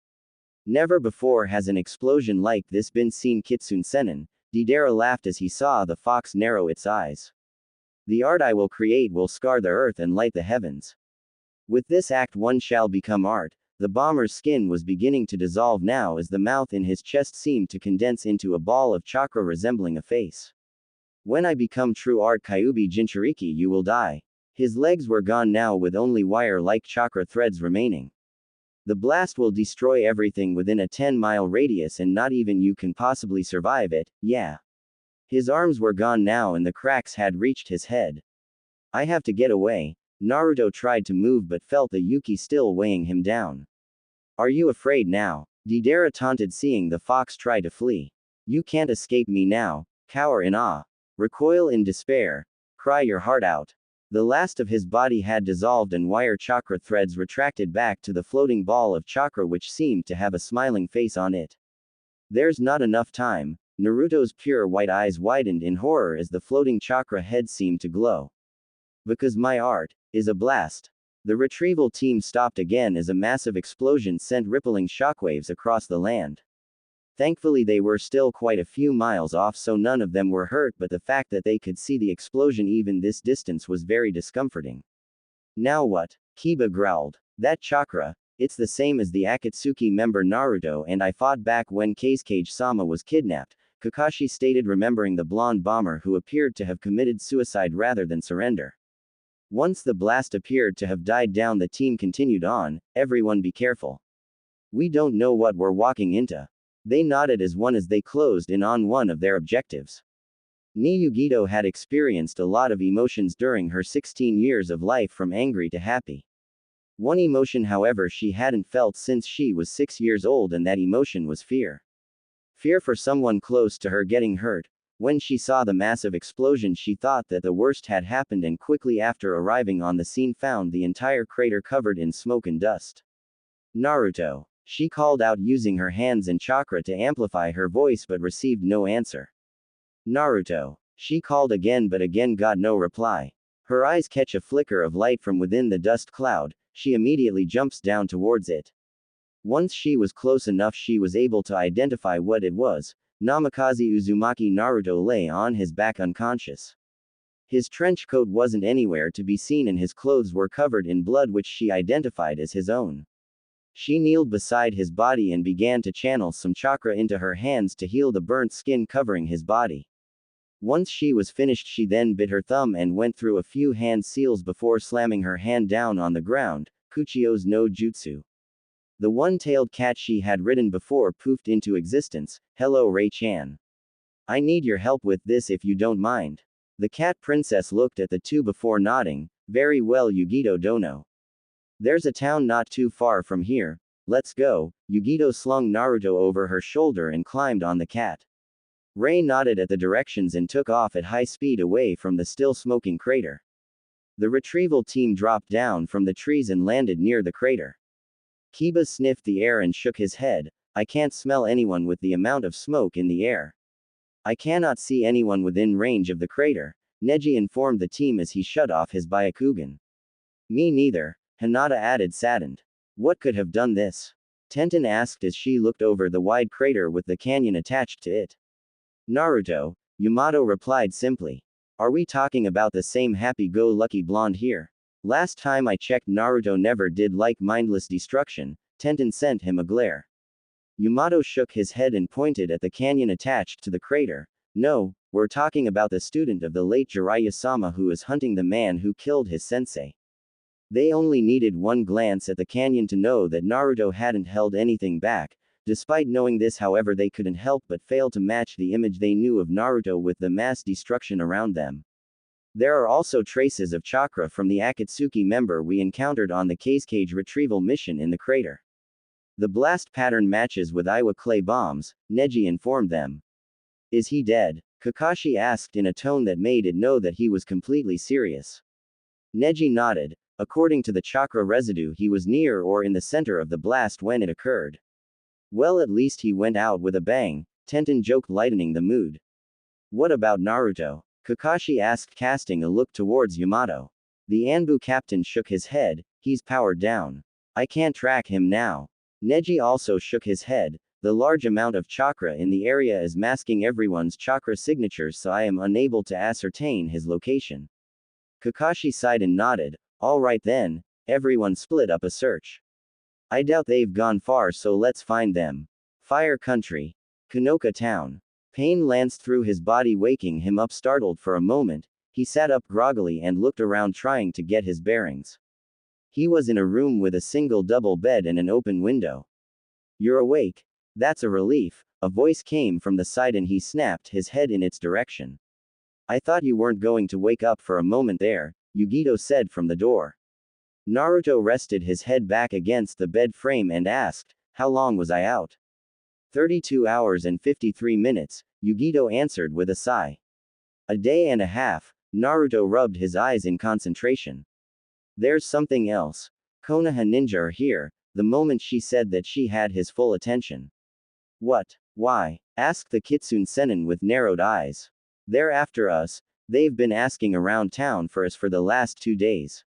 Never before has an explosion like this been seen, Kitsune Sennin. Deidara laughed as he saw the fox narrow its eyes. The art I will create will scar the earth and light the heavens. With this act one shall become art. The bomber's skin was beginning to dissolve now as the mouth in his chest seemed to condense into a ball of chakra resembling a face. When I become true art Kyuubi Jinchuriki, you will die. His legs were gone now with only wire-like chakra threads remaining. The blast will destroy everything within a 10-mile radius and not even you can possibly survive it, yeah. His arms were gone now and the cracks had reached his head. I have to get away. Naruto tried to move but felt the yuki still weighing him down. Are you afraid now? Deidara taunted, seeing the fox try to flee. You can't escape me now. Cower in awe. Recoil in despair. Cry your heart out. The last of his body had dissolved and wire chakra threads retracted back to the floating ball of chakra, which seemed to have a smiling face on it. There's not enough time. Naruto's pure white eyes widened in horror as the floating chakra head seemed to glow. Because my art is a blast. The retrieval team stopped again as a massive explosion sent rippling shockwaves across the land. Thankfully they were still quite a few miles off, so none of them were hurt, but the fact that they could see the explosion even this distance was very discomforting. Now what? Kiba growled. That chakra, it's the same as the Akatsuki member Naruto and I fought back when Kazekage-sama was kidnapped, Kakashi stated, remembering the blonde bomber who appeared to have committed suicide rather than surrender. Once the blast appeared to have died down, the team continued on. Everyone be careful. We don't know what we're walking into. They nodded as they closed in on one of their objectives. Yugito had experienced a lot of emotions during her 16 years of life, from angry to happy. One emotion, however, she hadn't felt since she was 6 years old, and that emotion was fear. Fear for someone close to her getting hurt. When she saw the massive explosion, she thought that the worst had happened, and quickly after arriving on the scene found the entire crater covered in smoke and dust. Naruto. She called out using her hands and chakra to amplify her voice, but received no answer. Naruto. She called again, but again got no reply. Her eyes catch a flicker of light from within the dust cloud. She immediately jumps down towards it. Once she was close enough, she was able to identify what it was. Namikaze Uzumaki. Naruto lay on his back unconscious. His trench coat wasn't anywhere to be seen, and his clothes were covered in blood, which she identified as his own. She kneeled beside his body and began to channel some chakra into her hands to heal the burnt skin covering his body. Once she was finished, she then bit her thumb and went through a few hand seals before slamming her hand down on the ground. Kuchio's no jutsu. The one-tailed cat she had ridden before poofed into existence. Hello, Ray-chan. I need your help with this if you don't mind. The cat princess looked at the two before nodding. Very well, Yugito Dono. There's a town not too far from here. Let's go. Yugito slung Naruto over her shoulder and climbed on the cat. Ray nodded at the directions and took off at high speed away from the still smoking crater. The retrieval team dropped down from the trees and landed near the crater. Kiba sniffed the air and shook his head. I can't smell anyone with the amount of smoke in the air. I cannot see anyone within range of the crater, Neji informed the team as he shut off his Byakugan. Me neither, Hinata added, saddened. What could have done this? Tenten asked as she looked over the wide crater with the canyon attached to it. Naruto, Yamato replied simply. Are we talking about the same happy-go-lucky blonde here? Last time I checked, Naruto never did like mindless destruction. Tenten sent him a glare. Yamato shook his head and pointed at the canyon attached to the crater. No, we're talking about the student of the late Jiraiya-sama who is hunting the man who killed his sensei. They only needed one glance at the canyon to know that Naruto hadn't held anything back. Despite knowing this, however, they couldn't help but fail to match the image they knew of Naruto with the mass destruction around them. There are also traces of chakra from the Akatsuki member we encountered on the Cage retrieval mission in the crater. The blast pattern matches with Iwa clay bombs, Neji informed them. Is he dead? Kakashi asked in a tone that made it know that he was completely serious. Neji nodded. According to the chakra residue, he was near or in the center of the blast when it occurred. Well, at least he went out with a bang, Tenten joked, lightening the mood. What about Naruto? Kakashi asked, casting a look towards Yamato. The Anbu captain shook his head. He's powered down. I can't track him now. Neji also shook his head. The large amount of chakra in the area is masking everyone's chakra signatures, so I am unable to ascertain his location. Kakashi sighed and nodded. All right then, everyone split up a search. I doubt they've gone far, so let's find them. Fire Country. Konoha Town. Pain lanced through his body, waking him up. Startled for a moment, he sat up groggily and looked around, trying to get his bearings. He was in a room with a single double bed and an open window. You're awake? That's a relief. A voice came from the side and he snapped his head in its direction. I thought you weren't going to wake up for a moment there, Yugito said from the door. Naruto rested his head back against the bed frame and asked, how long was I out? 32 hours and 53 minutes, Yugito answered with a sigh. A day and a half, Naruto rubbed his eyes in concentration. There's something else. Konoha ninja are here, the moment she said that she had his full attention. What? Why? Asked the Kitsune Sennin with narrowed eyes. They're after us. They've been asking around town for us for the last 2 days.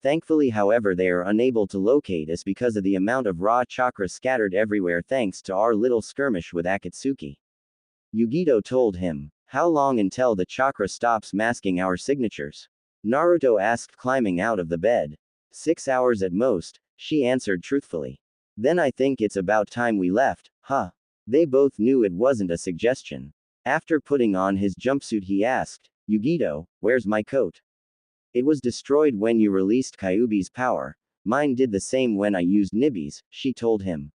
Thankfully, however, they are unable to locate us because of the amount of raw chakra scattered everywhere thanks to our little skirmish with Akatsuki. Yugito told him. How long until the chakra stops masking our signatures? Naruto asked, climbing out of the bed. 6 hours at most, she answered truthfully. Then I think it's about time we left, huh? They both knew it wasn't a suggestion. After putting on his jumpsuit, he asked, Yugito, where's my coat? It was destroyed when you released Kyuubi's power. Mine did the same when I used Nibi's, she told him.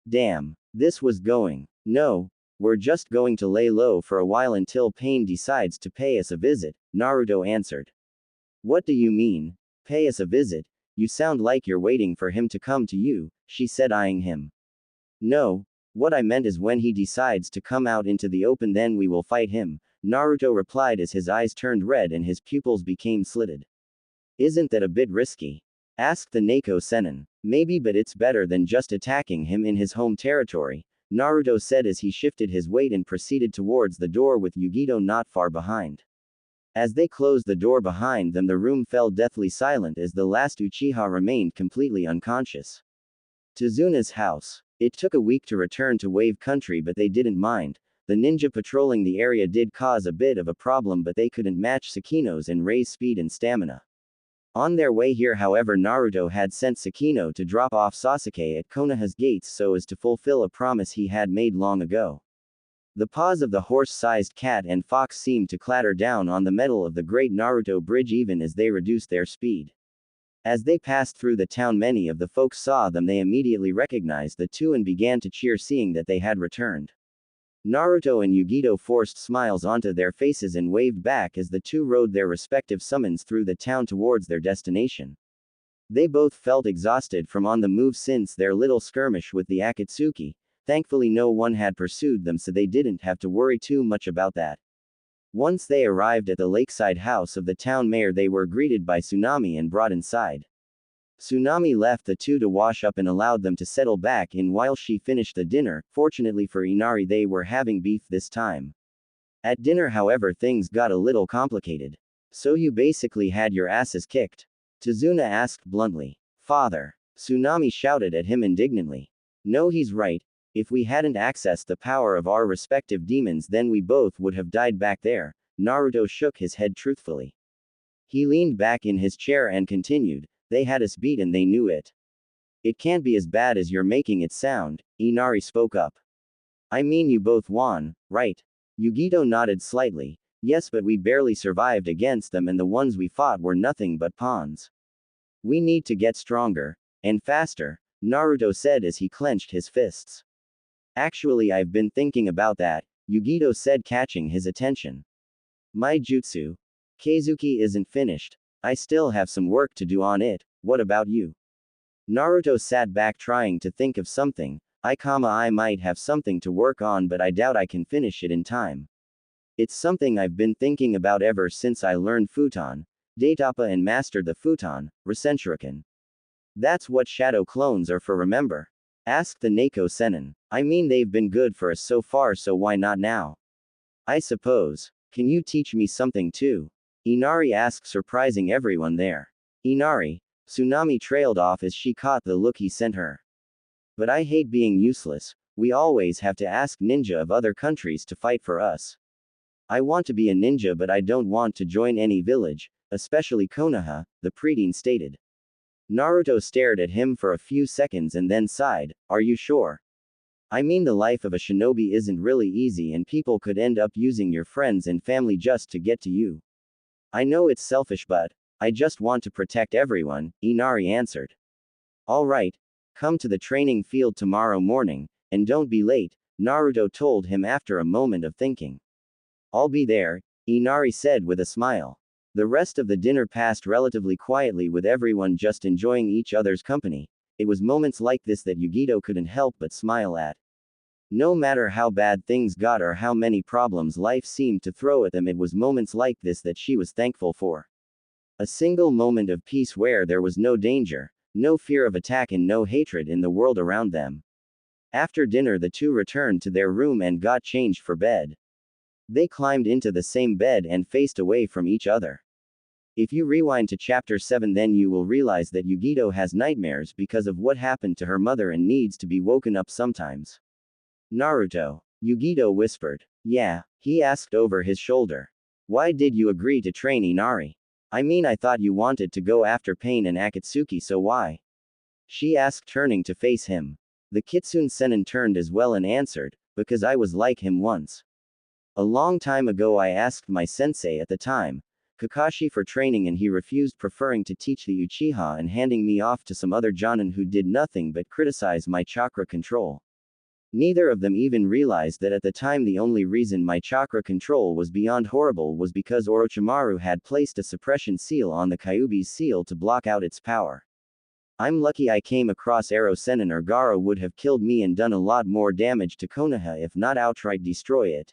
Damn. This was going. No. We're just going to lay low for a while until Pain decides to pay us a visit, Naruto answered. What do you mean? Pay us a visit? You sound like you're waiting for him to come to you, she said, eyeing him. No. What I meant is when he decides to come out into the open, then we will fight him, Naruto replied as his eyes turned red and his pupils became slitted. Isn't that a bit risky? Asked the Neko Sennin. Maybe, but it's better than just attacking him in his home territory, Naruto said as he shifted his weight and proceeded towards the door with Yugito not far behind. As they closed the door behind them, the room fell deathly silent as the last Uchiha remained completely unconscious. Tazuna's house. It took a week to return to Wave Country, but they didn't mind. The ninja patrolling the area did cause a bit of a problem, but they couldn't match Sakino's and Rei's speed and stamina. On their way here, however, Naruto had sent Sakino to drop off Sasuke at Konoha's gates so as to fulfill a promise he had made long ago. The paws of the horse-sized cat and fox seemed to clatter down on the metal of the Great Naruto Bridge even as they reduced their speed. As they passed through the town, many of the folks saw them. They immediately recognized the two and began to cheer, seeing that they had returned. Naruto and Yugito forced smiles onto their faces and waved back as the two rode their respective summons through the town towards their destination. They both felt exhausted from on the move since their little skirmish with the Akatsuki. Thankfully no one had pursued them, so they didn't have to worry too much about that. Once they arrived at the lakeside house of the town mayor, they were greeted by Tsunami and brought inside. Tsunami left the two to wash up and allowed them to settle back in while she finished the dinner. Fortunately for Inari, they were having beef this time. At dinner, however, things got a little complicated. So you basically had your asses kicked? Tazuna asked bluntly. Father. Tsunami shouted at him indignantly. No, he's right. If we hadn't accessed the power of our respective demons, then we both would have died back there. Naruto shook his head truthfully. He leaned back in his chair and continued. They had us beat and they knew it. It can't be as bad as you're making it sound, Inari spoke up. I mean, you both won, right? Yugito nodded slightly. Yes, but we barely survived against them and the ones we fought were nothing but pawns. We need to get stronger. And faster, Naruto said as he clenched his fists. Actually, I've been thinking about that, Yugito said, catching his attention. My jutsu. Keizuki isn't finished. I still have some work to do on it. What about you? Naruto sat back trying to think of something. I might have something to work on, but I doubt I can finish it in time. It's something I've been thinking about ever since I learned Futon, Daitapa, and mastered the Futon, Rasenshuriken. That's what shadow clones are for, remember? Asked the Neko Sennin. I mean, they've been good for us so far, so why not now? I suppose. Can you teach me something too? Inari asked, surprising everyone there. Inari. Tsunami trailed off as she caught the look he sent her. But I hate being useless. We always have to ask ninja of other countries to fight for us. I want to be a ninja, but I don't want to join any village, especially Konoha, the preteen stated. Naruto stared at him for a few seconds and then sighed. Are you sure? I mean, the life of a shinobi isn't really easy and people could end up using your friends and family just to get to you. I know it's selfish, but I just want to protect everyone, Inari answered. All right. Come to the training field tomorrow morning, and don't be late, Naruto told him after a moment of thinking. I'll be there, Inari said with a smile. The rest of the dinner passed relatively quietly with everyone just enjoying each other's company. It was moments like this that Yugito couldn't help but smile at. No matter how bad things got or how many problems life seemed to throw at them, it was moments like this that she was thankful for. A single moment of peace where there was no danger, no fear of attack, and no hatred in the world around them. After dinner, the two returned to their room and got changed for bed. They climbed into the same bed and faced away from each other. If you rewind to chapter 7, then you will realize that Yugito has nightmares because of what happened to her mother and needs to be woken up sometimes. Naruto. Yugito whispered. Yeah, he asked over his shoulder. Why did you agree to train Inari? I mean, I thought you wanted to go after Pain and Akatsuki, so why? She asked, turning to face him. The Kitsune Sennin turned as well and answered, because I was like him once. A long time ago I asked my sensei at the time, Kakashi for training and he refused, preferring to teach the Uchiha and handing me off to some other Jonin who did nothing but criticize my chakra control. Neither of them even realized that at the time the only reason my chakra control was beyond horrible was because Orochimaru had placed a suppression seal on the Kyuubi's seal to block out its power. I'm lucky I came across Ero Sennin, or Gaara would have killed me and done a lot more damage to Konoha if not outright destroy it.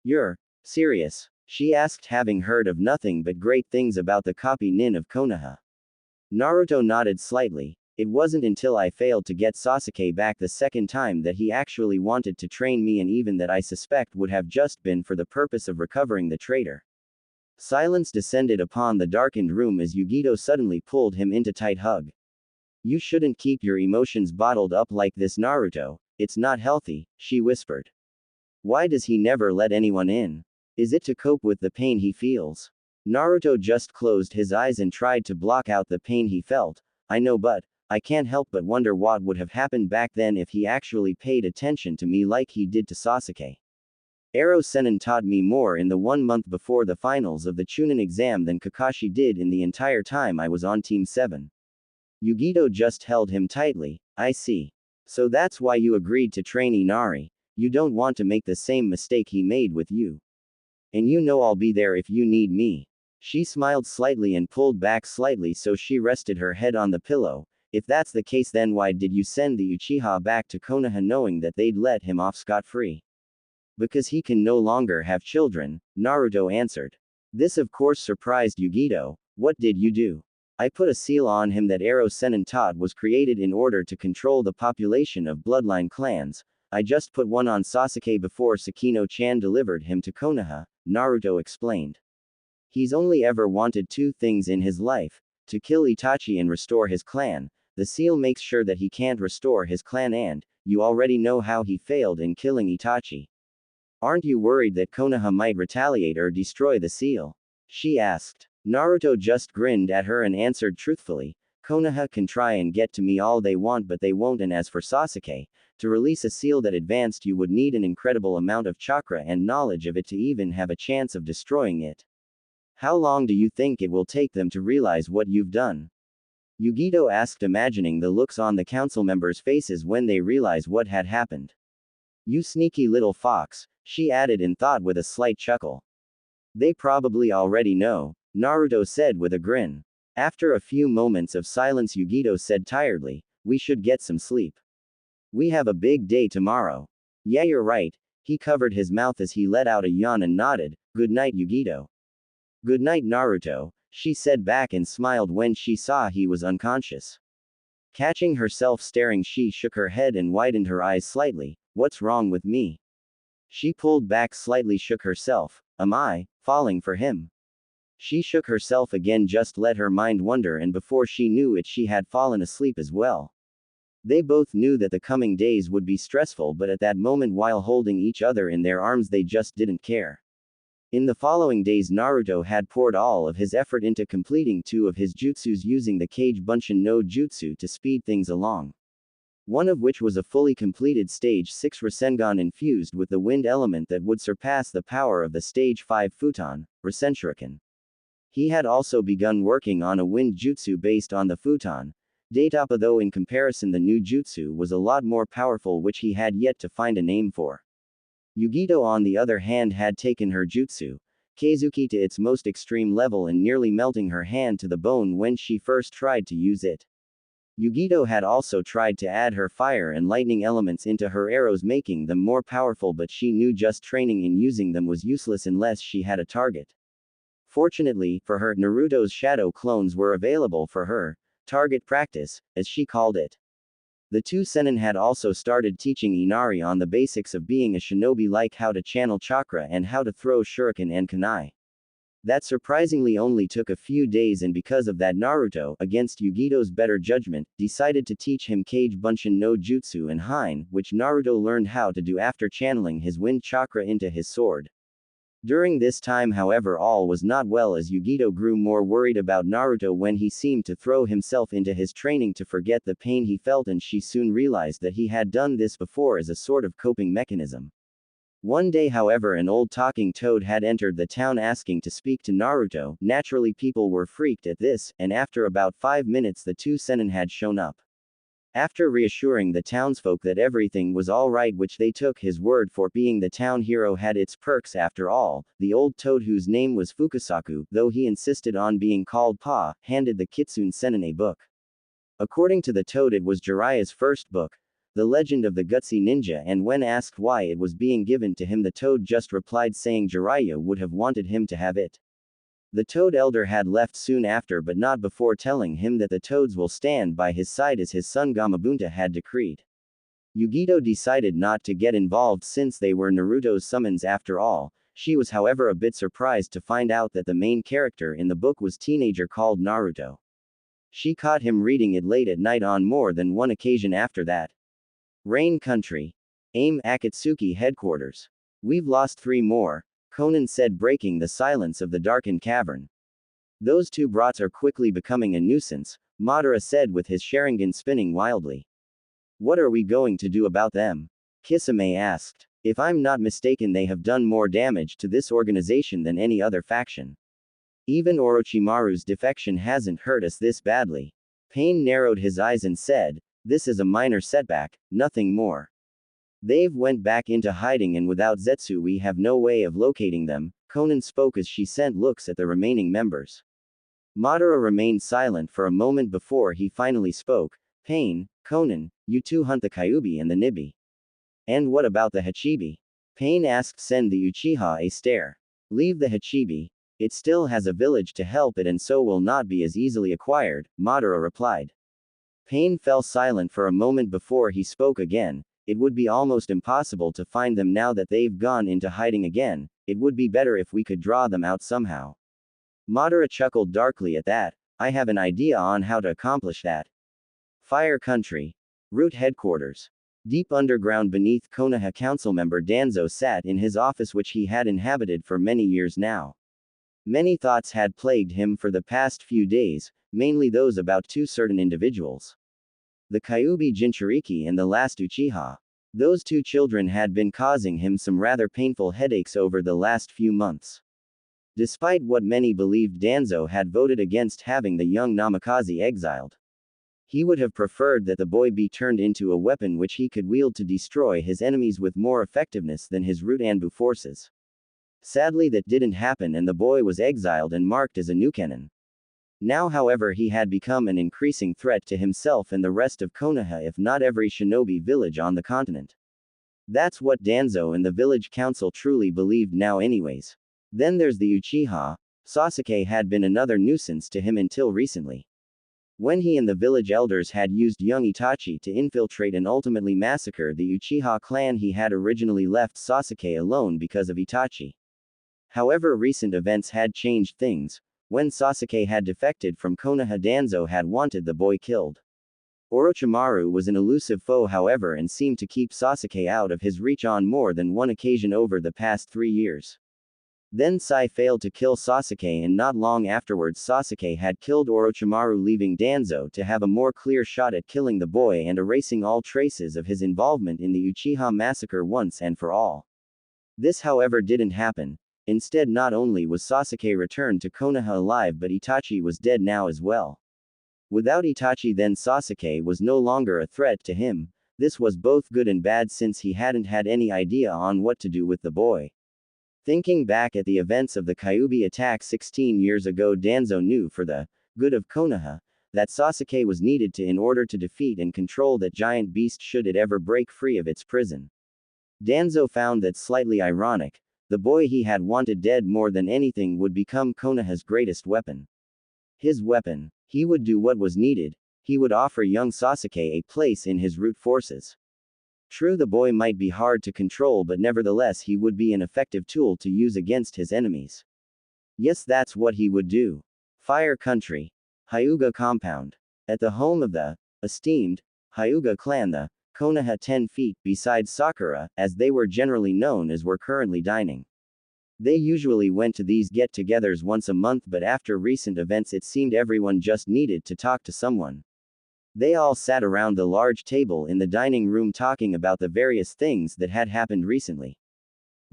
You're serious? She asked, having heard of nothing but great things about the copy nin of Konoha. Naruto nodded slightly. It wasn't until I failed to get Sasuke back the second time that he actually wanted to train me, and even that I suspect would have just been for the purpose of recovering the traitor. Silence descended upon the darkened room as Yugito suddenly pulled him into tight hug. You shouldn't keep your emotions bottled up like this, Naruto. It's not healthy, she whispered. Why does he never let anyone in? Is it to cope with the pain he feels? Naruto just closed his eyes and tried to block out the pain he felt. I know, but I can't help but wonder what would have happened back then if he actually paid attention to me like he did to Sasuke. Ero Sennin taught me more in the 1 month before the finals of the Chunin exam than Kakashi did in the entire time I was on Team 7. Yugito just held him tightly. I see. So that's why you agreed to train Inari. You don't want to make the same mistake he made with you. And you know I'll be there if you need me. She smiled slightly and pulled back slightly so she rested her head on the pillow. If that's the case, then why did you send the Uchiha back to Konoha knowing that they'd let him off scot-free? Because he can no longer have children, Naruto answered. This of course surprised Yugito. What did you do? I put a seal on him that Ero Sennin taught was created in order to control the population of bloodline clans. I just put one on Sasuke before Sakino-chan delivered him to Konoha, Naruto explained. He's only ever wanted 2 things in his life: to kill Itachi and restore his clan. The seal makes sure that he can't restore his clan, and you already know how he failed in killing Itachi. Aren't you worried that Konoha might retaliate or destroy the seal? She asked. Naruto just grinned at her and answered truthfully, Konoha can try and get to me all they want, but they won't. And as for Sasuke, to release a seal that advanced, you would need an incredible amount of chakra and knowledge of it to even have a chance of destroying it. How long do you think it will take them to realize what you've done? Yugito asked, imagining the looks on the council members' faces when they realize what had happened. You sneaky little fox, she added in thought with a slight chuckle. They probably already know, Naruto said with a grin. After a few moments of silence, Yugito said tiredly, we should get some sleep. We have a big day tomorrow. Yeah, you're right. He covered his mouth as he let out a yawn and nodded. Good night, Yugito. Good night, Naruto, she said back and smiled when she saw he was unconscious. Catching herself staring, she shook her head and widened her eyes slightly. What's wrong with me? She pulled back slightly, shook herself. Am I falling for him? She shook herself again, just let her mind wander, and before she knew it, she had fallen asleep as well. They both knew that the coming days would be stressful, but at that moment, while holding each other in their arms, they just didn't care. In the following days, Naruto had poured all of his effort into completing 2 of his jutsus using the Kage Bunshin no Jutsu to speed things along. One of which was a fully completed Stage 6 Rasengan infused with the wind element that would surpass the power of the Stage 5 Futon, Rasenshuriken. He had also begun working on a wind jutsu based on the Futon. Daitapa, though in comparison the new jutsu was a lot more powerful, which he had yet to find a name for. Yugito on the other hand had taken her jutsu, Keizuki, to its most extreme level and nearly melting her hand to the bone when she first tried to use it. Yugito had also tried to add her fire and lightning elements into her arrows, making them more powerful, but she knew just training in using them was useless unless she had a target. Fortunately for her, Naruto's shadow clones were available for her target practice, as she called it. The 2 Sennin had also started teaching Inari on the basics of being a shinobi, like how to channel chakra and how to throw shuriken and kunai. That surprisingly only took a few days, and because of that, Naruto, against Yugito's better judgment, decided to teach him Kage Bunshin no Jutsu and Hein, which Naruto learned how to do after channeling his wind chakra into his sword. During this time, however, all was not well, as Yugito grew more worried about Naruto when he seemed to throw himself into his training to forget the pain he felt, and she soon realized that he had done this before as a sort of coping mechanism. One day, however, an old talking toad had entered the town asking to speak to Naruto. Naturally, people were freaked at this, and after about 5 minutes, the two senin had shown up. After reassuring the townsfolk that everything was all right, which they took his word for, being the town hero had its perks after all, the old toad, whose name was Fukasaku, though he insisted on being called Pa, handed the Kitsune Senin a book. According to the toad, it was Jiraiya's first book, The Legend of the Gutsy Ninja, and when asked why it was being given to him, the toad just replied saying Jiraiya would have wanted him to have it. The toad elder had left soon after, but not before telling him that the toads will stand by his side as his son Gamabunta had decreed. Yugito decided not to get involved since they were Naruto's summons after all. She was, however, a bit surprised to find out that the main character in the book was teenager called Naruto. She caught him reading it late at night on more than one occasion after that. Rain Country. AIM Akatsuki headquarters. We've lost 3 more, Conan said, breaking the silence of the darkened cavern. Those 2 brats are quickly becoming a nuisance, Madara said with his Sharingan spinning wildly. What are we going to do about them? Kisame asked. If I'm not mistaken, they have done more damage to this organization than any other faction. Even Orochimaru's defection hasn't hurt us this badly. Pain narrowed his eyes and said, this is a minor setback, nothing more. They've went back into hiding, and without Zetsu we have no way of locating them, Conan spoke as she sent looks at the remaining members. Madara remained silent for a moment before he finally spoke. Pain, Conan, you 2 hunt the Kyuubi and the Nibi. And what about the Hachibi? Pain asked, send the Uchiha a stare. Leave the Hachibi. It still has a village to help it and so will not be as easily acquired, Madara replied. Pain fell silent for a moment before he spoke again. It would be almost impossible to find them now that they've gone into hiding again. It would be better if we could draw them out somehow. Madara chuckled darkly at that. I have an idea on how to accomplish that. Fire Country. Root headquarters. Deep underground beneath Konoha, councilmember Danzo sat in his office, which he had inhabited for many years now. Many thoughts had plagued him for the past few days, mainly those about 2 certain individuals. The Kyuubi Jinchuriki and the last Uchiha. Those 2 children had been causing him some rather painful headaches over the last few months. Despite what many believed, Danzo had voted against having the young Namikaze exiled. He would have preferred that the boy be turned into a weapon which he could wield to destroy his enemies with more effectiveness than his root Anbu forces. Sadly, that didn't happen and the boy was exiled and marked as a Nukenin. Now, however, he had become an increasing threat to himself and the rest of Konoha, if not every shinobi village on the continent. That's what Danzo and the village council truly believed now anyways. Then there's the Uchiha. Sasuke had been another nuisance to him until recently. When he and the village elders had used young Itachi to infiltrate and ultimately massacre the Uchiha clan, he had originally left Sasuke alone because of Itachi. However, recent events had changed things. When Sasuke had defected from Konoha, Danzo had wanted the boy killed. Orochimaru was an elusive foe, however, and seemed to keep Sasuke out of his reach on more than one occasion over the past 3 years. Then Sai failed to kill Sasuke, and not long afterwards Sasuke had killed Orochimaru, leaving Danzo to have a more clear shot at killing the boy and erasing all traces of his involvement in the Uchiha massacre once and for all. This, however, didn't happen. Instead, not only was Sasuke returned to Konoha alive, but Itachi was dead now as well. Without Itachi, then Sasuke was no longer a threat to him. This was both good and bad since he hadn't had any idea on what to do with the boy. Thinking back at the events of the Kyuubi attack 16 years ago, Danzo knew, for the good of Konoha, that Sasuke was needed in order to defeat and control that giant beast should it ever break free of its prison. Danzo found that slightly ironic. The boy he had wanted dead more than anything would become Konoha's greatest weapon. His weapon. He would do what was needed. He would offer young Sasuke a place in his root forces. True, the boy might be hard to control, but nevertheless he would be an effective tool to use against his enemies. Yes, that's what he would do. Fire Country. Hyuga Compound. At the home of the esteemed Hyuga clan, the Konoha 10 feet, besides Sakura, as they were generally known as, were currently dining. They usually went to these get-togethers once a month, but after recent events it seemed everyone just needed to talk to someone. They all sat around the large table in the dining room talking about the various things that had happened recently.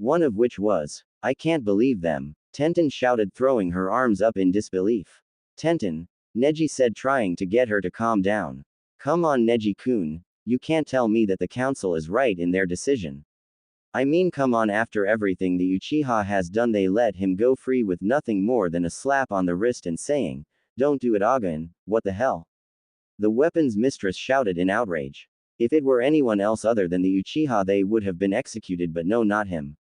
One of which was, I can't believe them, Tenten shouted, throwing her arms up in disbelief. Tenten, Neji said, trying to get her to calm down. Come on, Neji-kun, you can't tell me that the council is right in their decision. I mean, come on, after everything the Uchiha has done, they let him go free with nothing more than a slap on the wrist and saying, don't do it again, what the hell? The weapons mistress shouted in outrage. If it were anyone else other than the Uchiha, they would have been executed, but no, not him.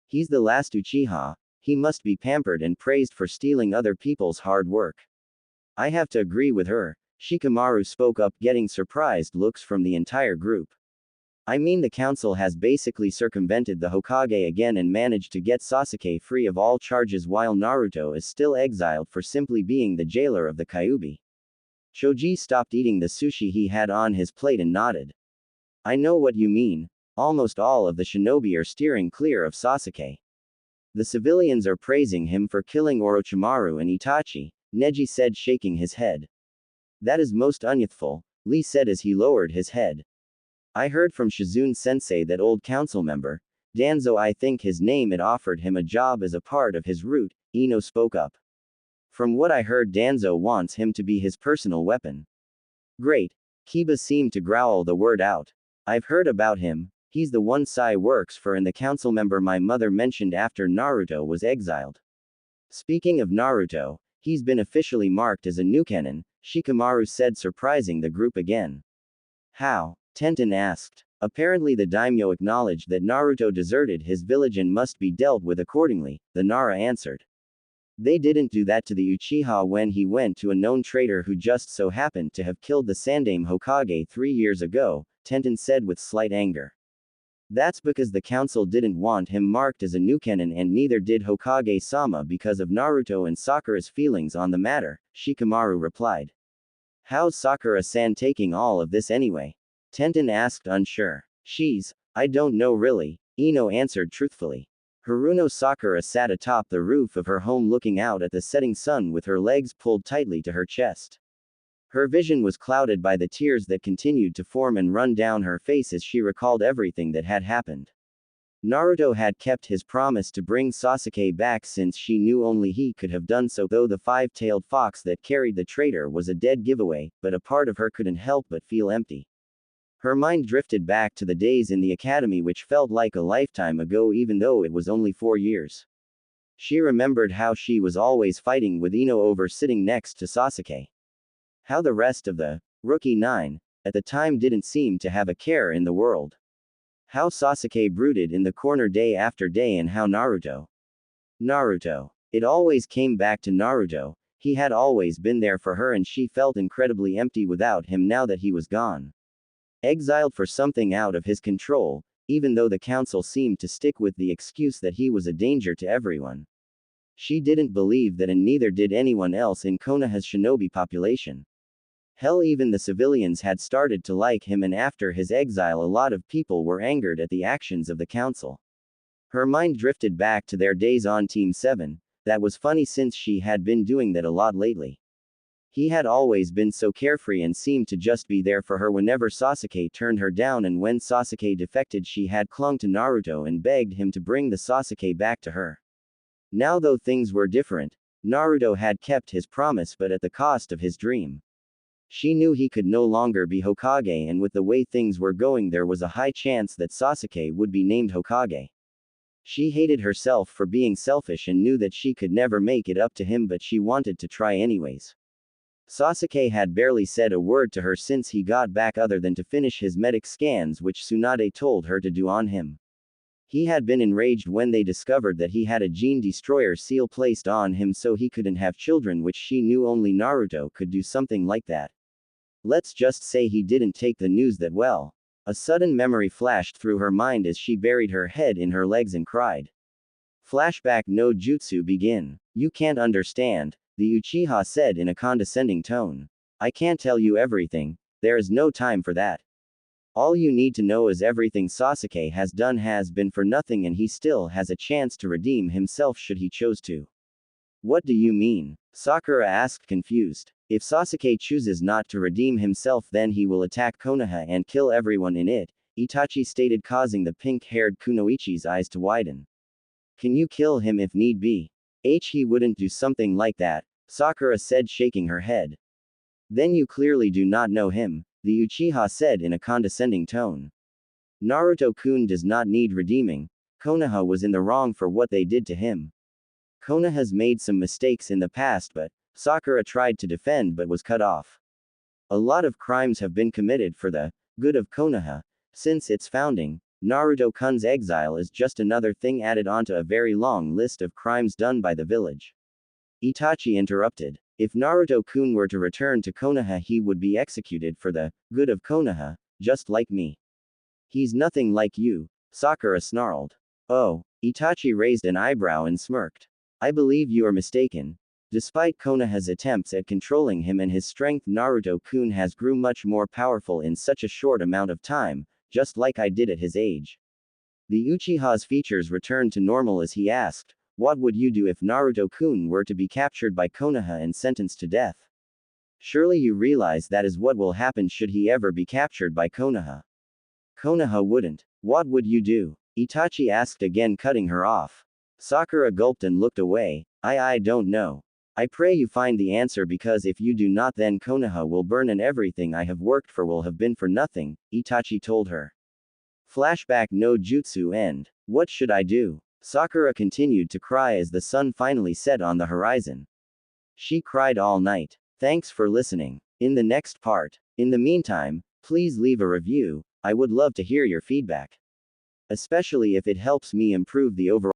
He's the last Uchiha, he must be pampered and praised for stealing other people's hard work. I have to agree with her, Shikamaru spoke up, getting surprised looks from the entire group. I mean, the council has basically circumvented the Hokage again and managed to get Sasuke free of all charges while Naruto is still exiled for simply being the jailer of the Kyuubi. Choji stopped eating the sushi he had on his plate and nodded. I know what you mean, almost all of the shinobi are steering clear of Sasuke. The civilians are praising him for killing Orochimaru and Itachi, Neji said, shaking his head. That is most unyouthful, Lee said as he lowered his head. I heard from Shizune-sensei that old council member, Danzo, I think his name, had offered him a job as a part of his route, Ino spoke up. From what I heard, Danzo wants him to be his personal weapon. Great. Kiba seemed to growl the word out. I've heard about him, he's the one Sai works for and the council member my mother mentioned after Naruto was exiled. Speaking of Naruto, he's been officially marked as a Nukenin, Shikamaru said, surprising the group again. How? Tenten asked. Apparently the daimyo acknowledged that Naruto deserted his village and must be dealt with accordingly, the Nara answered. They didn't do that to the Uchiha when he went to a known traitor who just so happened to have killed the Sandaime Hokage 3 years ago, Tenten said with slight anger. That's because the council didn't want him marked as a Nukenin, and neither did Hokage-sama because of Naruto and Sakura's feelings on the matter, Shikamaru replied. How's Sakura-san taking all of this anyway? Tenten asked, unsure. I don't know really, Ino answered truthfully. Haruno Sakura sat atop the roof of her home looking out at the setting sun with her legs pulled tightly to her chest. Her vision was clouded by the tears that continued to form and run down her face as she recalled everything that had happened. Naruto had kept his promise to bring Sasuke back since she knew only he could have done so, though the five-tailed fox that carried the traitor was a dead giveaway, but a part of her couldn't help but feel empty. Her mind drifted back to the days in the academy, which felt like a lifetime ago even though it was only 4 years. She remembered how she was always fighting with Ino over sitting next to Sasuke. How the rest of the rookie 9 at the time didn't seem to have a care in the world. How Sasuke brooded in the corner day after day, and how Naruto. It always came back to Naruto. He had always been there for her and she felt incredibly empty without him now that he was gone. Exiled for something out of his control, even though the council seemed to stick with the excuse that he was a danger to everyone. She didn't believe that, and neither did anyone else in Konoha's shinobi population. Hell, even the civilians had started to like him, and after his exile a lot of people were angered at the actions of the council. Her mind drifted back to their days on Team 7, that was funny since she had been doing that a lot lately. He had always been so carefree and seemed to just be there for her whenever Sasuke turned her down, and when Sasuke defected she had clung to Naruto and begged him to bring the Sasuke back to her. Now though things were different, Naruto had kept his promise, but at the cost of his dream. She knew he could no longer be Hokage, and with the way things were going there was a high chance that Sasuke would be named Hokage. She hated herself for being selfish and knew that she could never make it up to him, but she wanted to try anyways. Sasuke had barely said a word to her since he got back other than to finish his medic scans which Tsunade told her to do on him. He had been enraged when they discovered that he had a gene destroyer seal placed on him so he couldn't have children, which she knew only Naruto could do something like that. Let's just say he didn't take the news that well. A sudden memory flashed through her mind as she buried her head in her legs and cried. Flashback no jutsu begin. You can't understand, the Uchiha said in a condescending tone. I can't tell you everything, there is no time for that. All you need to know is everything Sasuke has done has been for nothing, and he still has a chance to redeem himself should he choose to. What do you mean? Sakura asked, confused. If Sasuke chooses not to redeem himself, then he will attack Konoha and kill everyone in it, Itachi stated, causing the pink-haired Kunoichi's eyes to widen. Can you kill him if need be? He wouldn't do something like that, Sakura said, shaking her head. Then you clearly do not know him, the Uchiha said in a condescending tone. Naruto-kun does not need redeeming. Konoha was in the wrong for what they did to him. Konoha's made some mistakes in the past, but Sakura tried to defend but was cut off. A lot of crimes have been committed for the good of Konoha since its founding. Naruto-kun's exile is just another thing added onto a very long list of crimes done by the village. Itachi interrupted. If Naruto-kun were to return to Konoha, he would be executed for the good of Konoha, just like me. He's nothing like you, Sakura snarled. Oh, Itachi raised an eyebrow and smirked. I believe you are mistaken. Despite Konoha's attempts at controlling him and his strength, Naruto-kun has grew much more powerful in such a short amount of time, just like I did at his age. The Uchiha's features returned to normal as he asked, what would you do if Naruto-kun were to be captured by Konoha and sentenced to death? Surely you realize that is what will happen should he ever be captured by Konoha. Konoha wouldn't. What would you do? Itachi asked again, cutting her off. Sakura gulped and looked away. I don't know. I pray you find the answer, because if you do not, then Konoha will burn and everything I have worked for will have been for nothing, Itachi told her. Flashback no jutsu end. What should I do? Sakura continued to cry as the sun finally set on the horizon. She cried all night. Thanks for listening. In the next part. In the meantime, please leave a review. I would love to hear your feedback. Especially if it helps me improve the overall